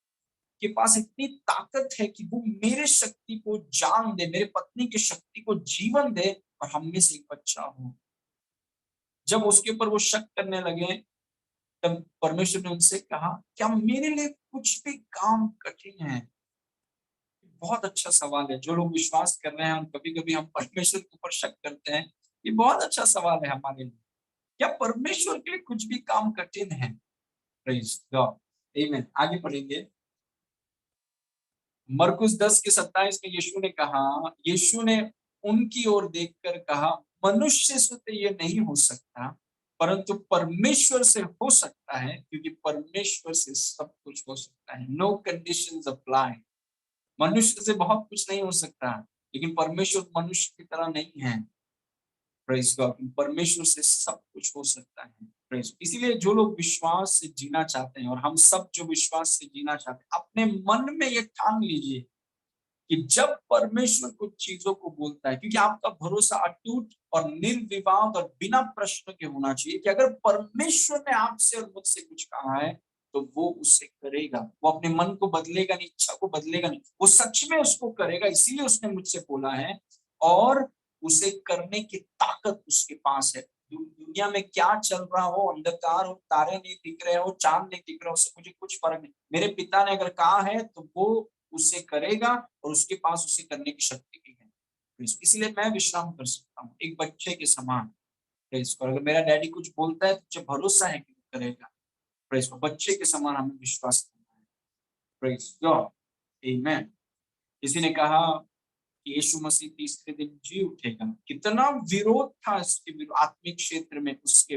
के पास इतनी ताकत है कि वो मेरे शक्ति को जान दे, मेरे पत्नी की शक्ति को जीवन दे और हम में से एक बच्चा हो? जब उसके ऊपर वो शक करने लगे, तब परमेश्वर ने उनसे कहा, क्या मेरे लिए कुछ भी काम कठिन है? बहुत अच्छा सवाल है। जो लोग विश्वास कर रहे हैं और कभी-कभी हम परमेश्वर के ऊपर शक करते हैं, ये बहुत अच्छा सवाल है हमारे लिए। क्या परमेश्वर के लिए कुछ भी काम कठिन है? प्रेज़ गॉड, आमेन। आगे पढ़ेंगे। मरकुस 10 के 27 में यीशु ने उनकी ओर देखकर कहा, मनुष्य से तो ये नहीं हो सकता, परंतु परमेश्वर से हो सकता है, क्योंकि परमेश्वर से सब कुछ हो सकता है। No conditions apply. मनुष्य से बहुत कुछ नहीं हो सकता, लेकिन परमेश्वर मनुष्य की तरह नहीं है। प्रेज़ गॉड, परमेश्वर से सब कुछ हो सकता है। प्रेज़, इसीलिए जो लोग विश्वास से जीना चाहते हैं, और हम सब जो विश्वास से जीना चाहते हैं, अपने मन में ये ठान लीजिए कि जब परमेश्वर कुछ चीजों को बोलता है, क्योंकि आपका भरोसा अटूट और निर्विवाद और बिना प्रश्न के होना चाहिए कि अगर परमेश्वर ने आपसे और मुझसे कुछ कहा है तो वो उसे करेगा। वो अपने मन को बदलेगा नहीं, इच्छा को बदलेगा नहीं, वो सच में उसको करेगा। इसीलिए उसने मुझसे बोला है, और उसे करने की ताकत उसके पास है। दुनिया में क्या चल रहा हो, अंधकार हो, तारे नहीं दिख रहे हो, चांद नहीं दिख रहा हो, उससे मुझे कुछ फर्क नहीं। मेरे पिता ने अगर कहा है तो वो उसे करेगा, और उसके पास उसे करने की शक्ति भी है। इसलिए मैं विश्राम कर सकता हूँ एक बच्चे के समान। प्रेज को, अगर मेरा डैडी कुछ बोलता है तो मुझे भरोसा है कि वो करेगा। प्रेज को, बच्चे के समान हमें विश्वास करना है। प्रेज गॉड, आमेन। किसी ने कहा कि यीशु मसीह तीसरे दिन जी उठेगा। कितना विरोध था इसके आत्मिक क्षेत्र में, उसके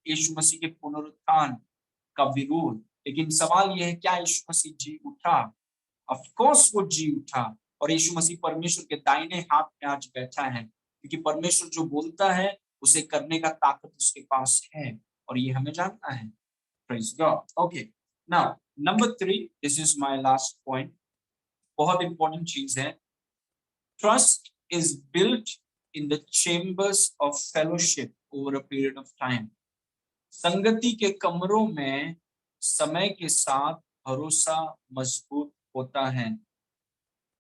यीशु मसीह के पुनरुत्थान का विरोध। लेकिन सवाल यह है, क्या यीशु मसीह जी उठा? ऑफ कोर्स वो जी उठा, और यीशु मसीह परमेश्वर के दाहिने हाथ में आज बैठा है, क्योंकि परमेश्वर जो बोलता है उसे करने का ताकत उसके पास है, और ये हमें जानना है। Praise God. Okay, now number 3, this is my last point. बहुत इंपॉर्टेंट चीज है। Trust is built in the chambers of fellowship over a period of time. संगति के कमरों में समय के साथ भरोसा मजबूत होता है।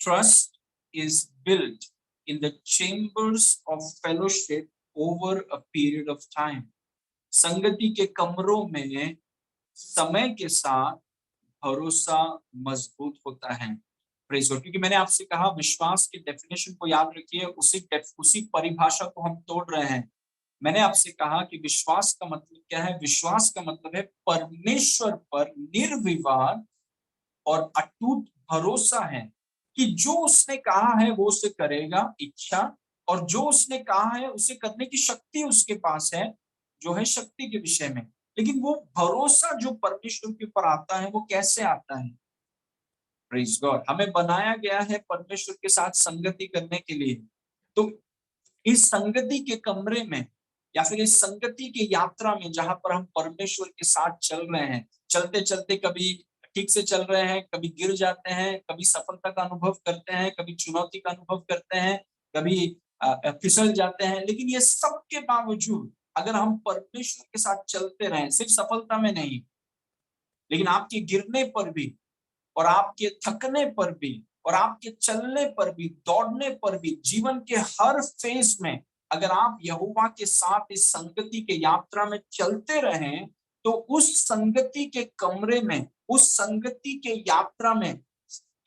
Trust is built in the chambers of fellowship over a period of time. संगति के कमरों में समय के साथ भरोसा मजबूत होता है। प्रेज गॉड, क्योंकि मैंने आपसे कहा विश्वास की डेफिनेशन को याद रखिए, उसी परिभाषा को हम तोड़ रहे हैं। मैंने आपसे कहा कि विश्वास का मतलब क्या है? विश्वास का मतलब है परमेश्वर पर निर्विवाद और अटूट भरोसा है कि जो उसने कहा है वो उसे करेगा, इच्छा, और जो उसने कहा है उसे करने की शक्ति उसके पास है, जो है शक्ति के विषय में। लेकिन वो भरोसा जो परमेश्वर के ऊपर आता है वो कैसे आता है? प्रेज गॉड, हमें बनाया गया है परमेश्वर के साथ संगति करने के लिए। तो इस संगति के कमरे में, या फिर इस संगति की यात्रा में, जहां पर हम परमेश्वर के साथ चल रहे हैं, चलते चलते कभी ठीक से चल रहे हैं, कभी गिर जाते हैं, कभी सफलता का अनुभव करते हैं, कभी चुनौती का अनुभव करते हैं, कभी फिसल जाते हैं, लेकिन ये सब के बावजूद अगर हम परमेश्वर के साथ चलते रहें, सिर्फ सफलता में नहीं, लेकिन आपके गिरने पर भी, और आपके थकने पर भी, और आपके चलने पर भी, दौड़ने पर भी, जीवन के हर फेज में अगर आप यहोवा के साथ इस संगति के यात्रा में चलते रहें, तो उस संगति के कमरे में, उस संगति के यात्रा में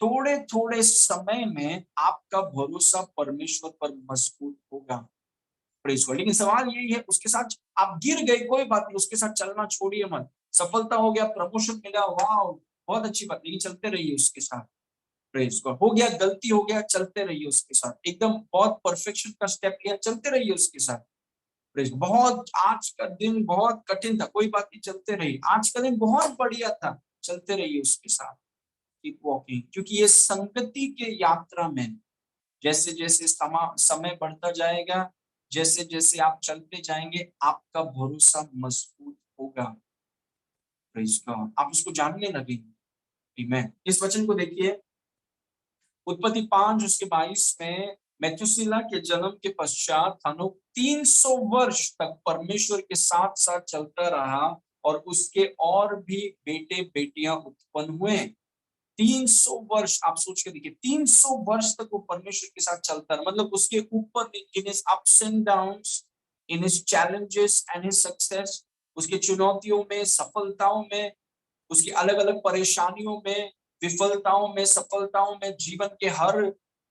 थोड़े थोड़े समय में आपका भरोसा परमेश्वर पर मजबूत होगा। Praise God. लेकिन सवाल यही है, उसके साथ आप गिर गए कोई बात नहीं, उसके साथ चलना छोड़िए मत। सफलता हो गया, प्रमोशन मिला, वाह बहुत अच्छी बात, लेकिन चलते रहिए उसके साथ। Praise God. हो गया, गलती हो गया, चलते रहिए उसके साथ। एकदम बहुत परफेक्शन का स्टेप लिया, चलते रहिए उसके साथ। प्रेज। बहुत आज का दिन बहुत कठिन था, कोई बात नहीं, चलते रहिए। आज का दिन बहुत बढ़िया था, चलते रहिए उसके साथ। कीप वॉकिंग, क्योंकि ये संगति के यात्रा में जैसे जैसे समय बढ़ता जाएगा, जैसे जैसे आप चलते जाएंगे, आपका भरोसा मजबूत होगा। प्रेज गॉड, आप उसको जानने लगेंगे। आमीन। इस वचन को देखिए, उत्पत्ति 5 उसके 22 में, मेथुसेलह के जन्म के पश्चात हनोक 300 वर्ष तक परमेश्वर के साथ साथ चलता रहा और उसके और भी बेटे बेटियां उत्पन्न हुए। 300 वर्ष, आप सोच के देखिए, 300 वर्ष तक वो परमेश्वर के साथ चलता रहा। मतलब उसके ऊपर in his ups and downs, in his challenges and his success, उसके चुनौतियों में, सफलताओं में, उसकी अलग अलग परेशानियों में, विफलताओं में, सफलताओं में, जीवन के हर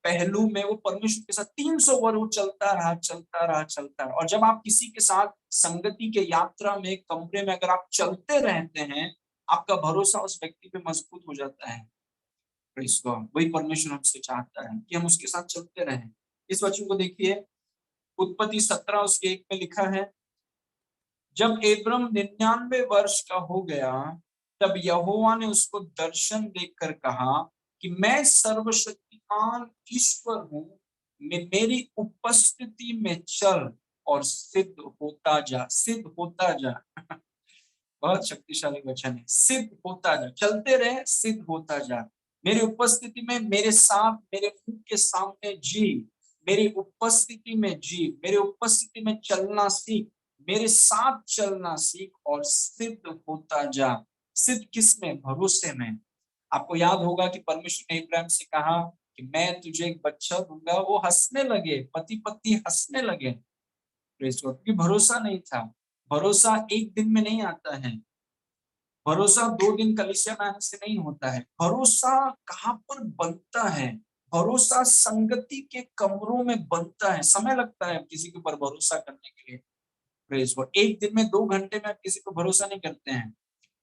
पहलू में वो परमेश्वर के साथ 300 वर्ष वो चलता रहा, चलता रहा, चलता रहा। और जब आप किसी के साथ संगति के यात्रा में, कमरे में अगर आप चलते रहते हैं, आपका भरोसा उस व्यक्ति पे मजबूत हो जाता है। प्रेज़ गॉड, वही परमेश्वर हमसे चाहता है कि हम उसके साथ चलते रहें। इस वचन को देखिए, उत्पत्ति 17 उसके 1 में लिखा है, जब एब्रम 99 वर्ष का हो गया, तब यहोवा ने उसको दर्शन देकर कहा कि मैं सर्वशक्तिमान ईश्वर हूँ, मेरी उपस्थिति में चल और सिद्ध होता जा, सिद्ध होता जा। बहुत शक्तिशाली वचन है, सिद्ध होता जा, चलते रहे, सिद्ध होता जा। मेरी उपस्थिति में, मेरे साथ, मेरे मुंह के सामने जी, मेरी उपस्थिति में जी, मेरी उपस्थिति में चलना सीख, मेरे साथ चलना सीख और सिद्ध होता जा। सिद्ध किसमें? भरोसे में। आपको याद होगा कि परमेश्वर ने इब्राहिम से कहा कि मैं तुझे एक बच्चा दूंगा। वो हंसने लगे, पति पत्नी हंसने लगे, क्योंकि भरोसा नहीं था। भरोसा एक दिन में नहीं आता है, भरोसा 2 दिन कलीसिया में आने से नहीं होता है। भरोसा कहाँ पर बनता है? भरोसा संगति के कमरों में बनता है। समय लगता है किसी के ऊपर भरोसा करने के लिए। प्रेज गॉड, एक दिन में 2 घंटे में आप किसी पर भरोसा नहीं करते हैं।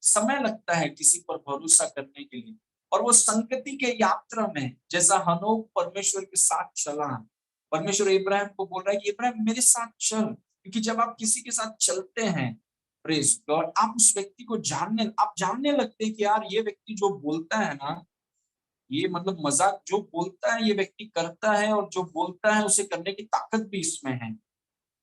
समय लगता है किसी पर भरोसा करने के लिए। और वो संगति के यात्रा में, जैसा हनोक परमेश्वर के साथ चला, परमेश्वर इब्राहिम को बोल रहा है कि इब्राहिम मेरे साथ चल, क्योंकि जब आप किसी के साथ चलते हैं, प्रेज गॉड, आप उस व्यक्ति को जानने लगते हैं कि यार ये व्यक्ति जो बोलता है ना, ये मतलब मजाक जो बोलता है ये व्यक्ति करता है, और जो बोलता है उसे करने की ताकत भी इसमें है।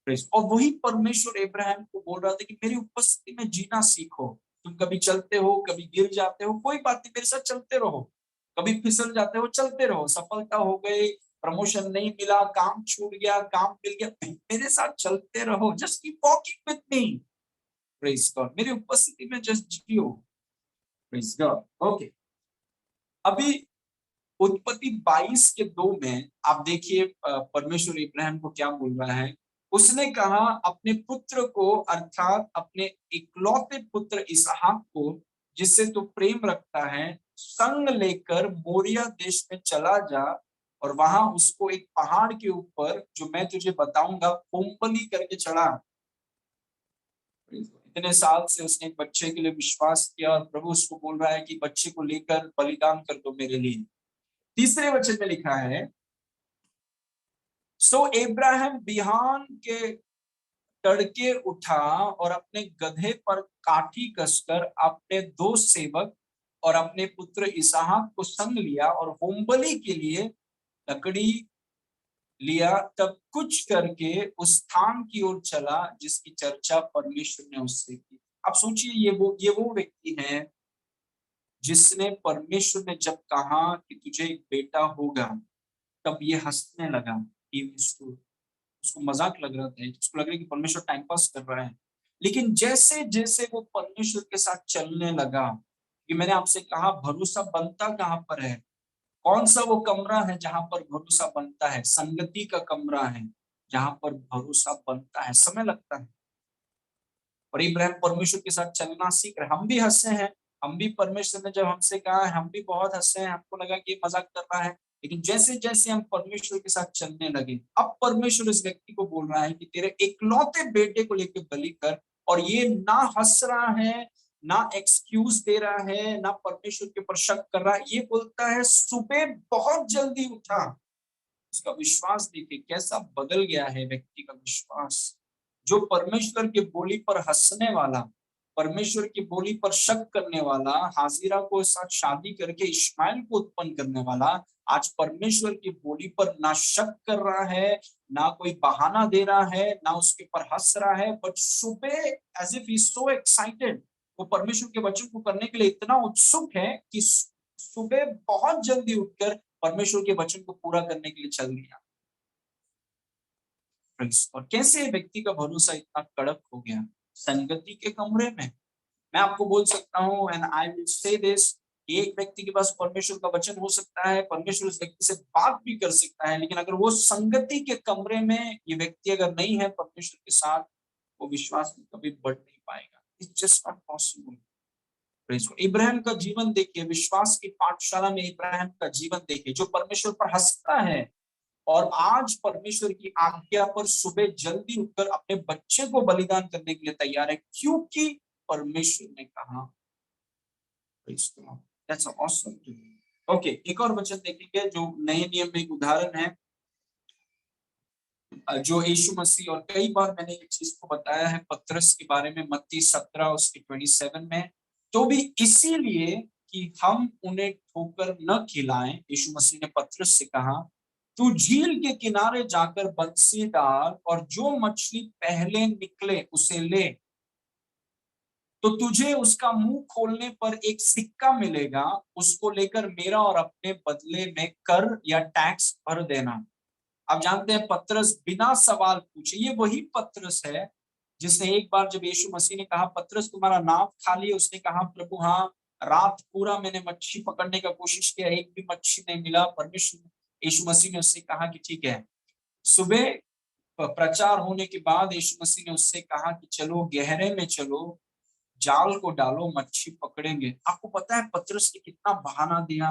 और वही परमेश्वर इब्राहिम को बोल रहा था कि मेरी उपस्थिति में जीना सीखो। तुम कभी चलते हो, कभी गिर जाते हो, कोई बात नहीं, मेरे साथ चलते रहो। कभी फिसल जाते हो, चलते रहो। सफलता हो गई, प्रमोशन नहीं मिला, काम छूट गया, काम मिल गया, मेरे साथ चलते रहो। Just keep walking with me. Praise God, मेरी उपस्थिति में जस्ट जियो। Praise God. ओके, अभी उत्पत्ति 22 के 2 में आप देखिए परमेश्वर इब्राहिम को क्या बोल रहा है। उसने कहा अपने पुत्र को, अर्थात अपने इकलौते पुत्र इसहाक को, जिससे तू प्रेम रखता है, संग लेकर मोरिया देश में चला जा और वहां उसको एक पहाड़ के ऊपर, जो मैं तुझे बताऊंगा, होमबलि करके चढ़ा। इतने साल से उसने एक बच्चे के लिए विश्वास किया और प्रभु उसको बोल रहा है कि बच्चे को लेकर बलिदान कर दो मेरे लिए। तीसरे वचन में लिखा है, सो इब्राहिम बिहान के तड़के उठा और अपने गधे पर काठी कसकर अपने 2 सेवक और अपने पुत्र इसहाक को संग लिया और होमबलि के लिए लकड़ी लिया। तब कुछ करके उस स्थान की ओर चला जिसकी चर्चा परमेश्वर ने उससे की। आप सोचिए, ये वो व्यक्ति है जिसने, परमेश्वर ने जब कहा कि तुझे एक बेटा होगा, तब ये हंसने लगा। उसको मजाक लग रहा था, उसको लग रहा है कि परमेश्वर टाइम पास कर रहा है। लेकिन जैसे जैसे वो परमेश्वर के साथ चलने लगा, कि मैंने आपसे कहा भरोसा बनता कहां पर है? कौन सा वो कमरा है जहां पर भरोसा बनता है? संगति का कमरा है जहां पर भरोसा बनता है। समय लगता है, और इब्राहिम परमेश्वर के साथ चलना सीख रहे। हम भी हंसे हैं, हम भी, परमेश्वर ने जब हमसे कहा, हम भी बहुत हंसे हैं, हमको लगा कि मजाक कर रहा है। लेकिन जैसे जैसे हम परमेश्वर के साथ चलने लगे, अब परमेश्वर इस व्यक्ति को बोल रहा है कि तेरे इकलौते बेटे को लेकर बलि कर। और ये ना हंस रहा है, ना एक्सक्यूज दे रहा है, ना परमेश्वर के ऊपर शक कर रहा है। ये बोलता है सुबह बहुत जल्दी उठा। उसका विश्वास देखिए कैसा बदल गया है व्यक्ति का विश्वास। जो परमेश्वर के बोली पर हंसने वाला, परमेश्वर की बोली पर शक करने वाला, हाजिरा को साथ शादी करके इश्माइल को उत्पन्न करने वाला, आज परमेश्वर की बोली पर ना शक कर रहा है, ना कोई बहाना दे रहा है, ना उसके ऊपर हंस रहा है, बट सुबह as if he so excited, वो परमेश्वर के वचन को करने के लिए इतना उत्सुक है कि सुबह बहुत जल्दी उठकर परमेश्वर के वचन को पूरा करने के लिए चल दिया। और कैसे व्यक्ति का भरोसा इतना कड़क हो गया? संगति के कमरे में। मैं आपको बोल सकता हूँ, and I will say this, एक व्यक्ति के पास परमेश्वर का वचन हो सकता है, परमेश्वर उस व्यक्ति से बात भी कर सकता है, लेकिन अगर वो संगति के कमरे में ये व्यक्ति अगर नहीं है परमेश्वर के साथ, वो विश्वास में कभी बढ़ नहीं पाएगा। It's just not possible. Ibrahim का जीवन देखिए, विश्वास की पाठशाला में इब्राहिम का जीवन देखिए, जो परमेश्वर पर हंसता है और आज परमेश्वर की आज्ञा पर सुबह जल्दी उठकर अपने बच्चे को बलिदान करने के लिए तैयार है, क्योंकि परमेश्वर ने कहा। That's awesome. ओके, एक और वचन देखेंगे जो नए नियम में एक उदाहरण है, जो यीशु मसीह, और कई बार मैंने एक चीज को बताया है पतरस के बारे में, मत्ती 17 उसके 27 में, तो भी इसीलिए कि हम उन्हें ठोकर न खिलाएं, यीशु मसीह ने पतरस से कहा, तू झील के किनारे जाकर बंसी डाल और जो मछली पहले निकले उसे ले, तो तुझे उसका मुंह खोलने पर एक सिक्का मिलेगा, उसको लेकर मेरा और अपने बदले में कर या टैक्स भर देना। आप जानते हैं पतरस बिना सवाल पूछे, ये वही पतरस है जिसने एक बार जब यीशु मसीह ने कहा पतरस तुम्हारा नाव खाली है, उसने कहा प्रभु हाँ, रात पूरा मैंने मच्छी पकड़ने का कोशिश किया, एक भी मच्छी नहीं मिला। परमेश्वर यीशु मसीह ने उससे कहा कि ठीक है। सुबह प्रचार होने के बाद यीशु मसीह ने उससे कहा कि चलो गहरे में चलो, जाल को डालो, मच्छी पकड़ेंगे। आपको पता है पतरस ने कितना बहाना दिया,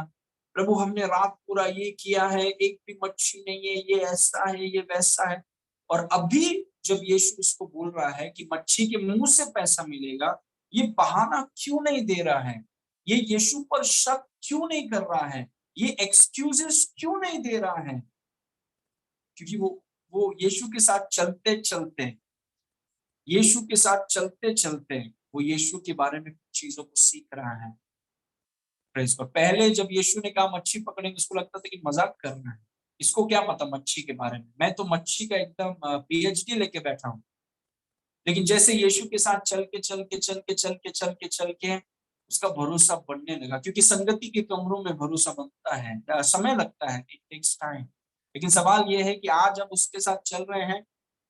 प्रभु हमने रात पूरा ये किया है, एक भी मच्छी नहीं है, ये ऐसा है, ये वैसा है। और अभी जब यीशु उसको बोल रहा है कि मच्छी के मुंह से पैसा मिलेगा, ये बहाना क्यों नहीं दे रहा है, ये यीशु पर शक क्यों नहीं कर रहा है, ये एक्सक्यूजेस क्यों नहीं दे रहा है? क्योंकि वो यीशु के साथ चलते चलते, यीशु के साथ चलते चलते वो यीशु के बारे में चीजों को सीख रहा है। Praise God. पहले जब यीशु ने कहा मच्छी पकड़ेंगे, उसको लगता था कि मजाक करना है, इसको क्या पता मच्छी के बारे में, मैं तो मच्छी का एकदम पीएचडी लेके बैठा हूँ। लेकिन जैसे यीशु के साथ चल के चल के चल के चल के चल के चल के उसका भरोसा बढ़ने लगा, क्योंकि संगति के कमरों में भरोसा बनता है, समय लगता है, इट टेक्स टाइम। लेकिन सवाल यह है कि आज आप उसके साथ चल रहे हैं,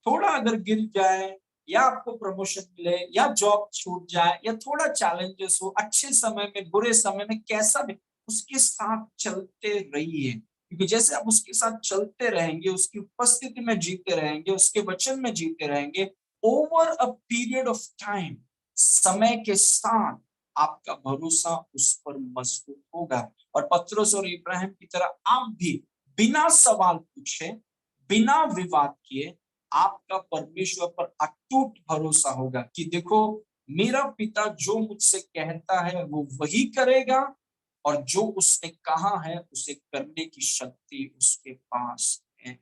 थोड़ा अगर गिर जाए, या आपको प्रमोशन मिले, या जॉब छूट जाए, या थोड़ा चैलेंजेस हो, अच्छे समय में बुरे समय में, कैसा भी, उसके साथ चलते रहिए। क्योंकि जैसे आप उसके साथ चलते रहेंगे, उसकी उपस्थिति में जीते रहेंगे, उसके वचन में जीते रहेंगे, over a period of time, समय के साथ आपका भरोसा उस पर मजबूत होगा। और पतरस और इब्राहिम की तरह आप भी बिना सवाल पूछे, बिना विवाद किए, आपका परमेश्वर पर अटूट भरोसा होगा कि देखो मेरा पिता जो मुझसे कहता है वो वही करेगा, और जो उसने कहा है उसे करने की शक्ति उसके पास है।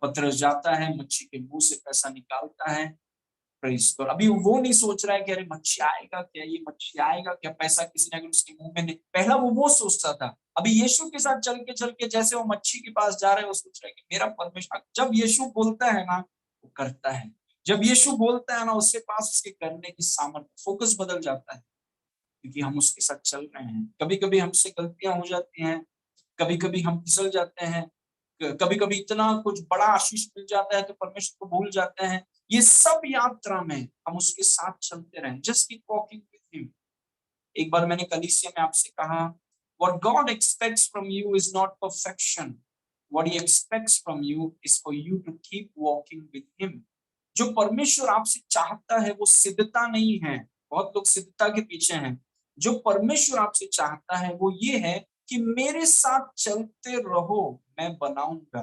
पतरस जाता है, मच्छी के मुंह से पैसा निकालता है। Praise God. अभी वो नहीं सोच रहा है कि अरे मच्छी आएगा क्या, ये मच्छी आएगा क्या, पैसा किसी ने अगर उसके मुंह में नहीं, पहला वो सोचता था। अभी यीशु के साथ चल के जैसे वो मच्छी के पास जा रहा है, वो सोच रहा है कि मेरा परमेश्वर, जब यीशु बोलता है ना वो करता है, जब यीशु बोलता है ना उसके पास उसके करने की सामर्थ्य, फोकस बदल जाता है, क्योंकि हम उसके साथ चल रहे हैं। कभी कभी हमसे गलतियां हो जाती हैं, कभी कभी हम फिसल जाते हैं, कभी कभी इतना कुछ बड़ा आशीष मिल जाता है तो परमेश्वर को भूल जाते हैं। ये सब यात्रा में हम उसके साथ चलते रहें, just keep walking with him. एक बार मैंने कलीसिया में आपसे कहा, what God expects from you is not perfection, what he expects from you is for you to keep walking with him। जो परमेश्वर आपसे चाहता है वो सिद्धता नहीं है, बहुत लोग सिद्धता के पीछे हैं। जो परमेश्वर आपसे चाहता है वो ये है कि मेरे साथ चलते रहो, मैं बनाऊंगा।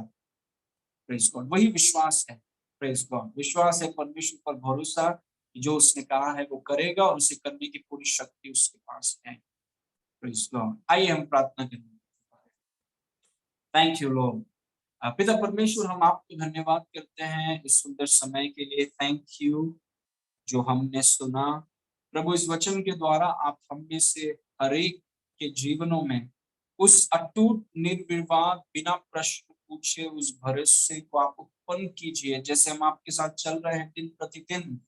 Praise God. वही विश्वास है। Praise God. विश्वास है परमेश्वर पर भरोसा, जो उसने कहा है वो करेगा, और उसे करने की पूरी शक्ति उसके पास है। Praise God. आइए हम प्रार्थना करें। Thank you Lord. पिता परमेश्वर, हम आपको धन्यवाद करते हैं इस सुंदर समय के लिए। थैंक यू जो हमने सुना, प्रभु इस वचन के द्वारा आप हम में से हरेक के जीवनों में उस अटूट निर्विवाद बिना प्रश्न पूछे उस भरोसे को आप उत्पन्न कीजिए। जैसे हम आपके साथ चल रहे हैं दिन प्रतिदिन,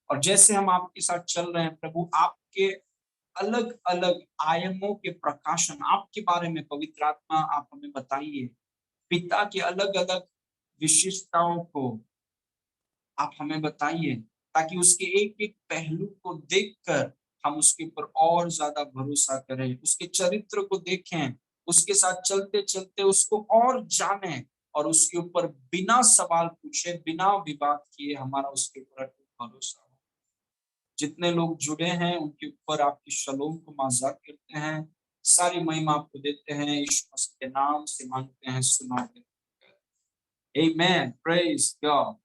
और जैसे हम आपके साथ चल रहे हैं प्रभु, आपके अलग अलग आयामों के प्रकाशन आपके बारे में पवित्र आत्मा आप हमें बताइए। पिता की अलग अलग विशिष्टताओं को आप हमें बताइए, ताकि उसके एक एक पहलू को देखकर हम उसके ऊपर और ज्यादा भरोसा करें, उसके चरित्र को देखें, उसके साथ चलते चलते उसको और जानें, और उसके ऊपर बिना सवाल पूछे बिना विवाद किए हमारा उसके ऊपर अटूट भरोसा हो। जितने लोग जुड़े हैं उनके ऊपर आपकी शलोम को मजाक करते हैं, सारी महिमा आपको देते हैं, यीशु मसीह के नाम से मांगते हैं, सुनाओ। Amen. Praise God.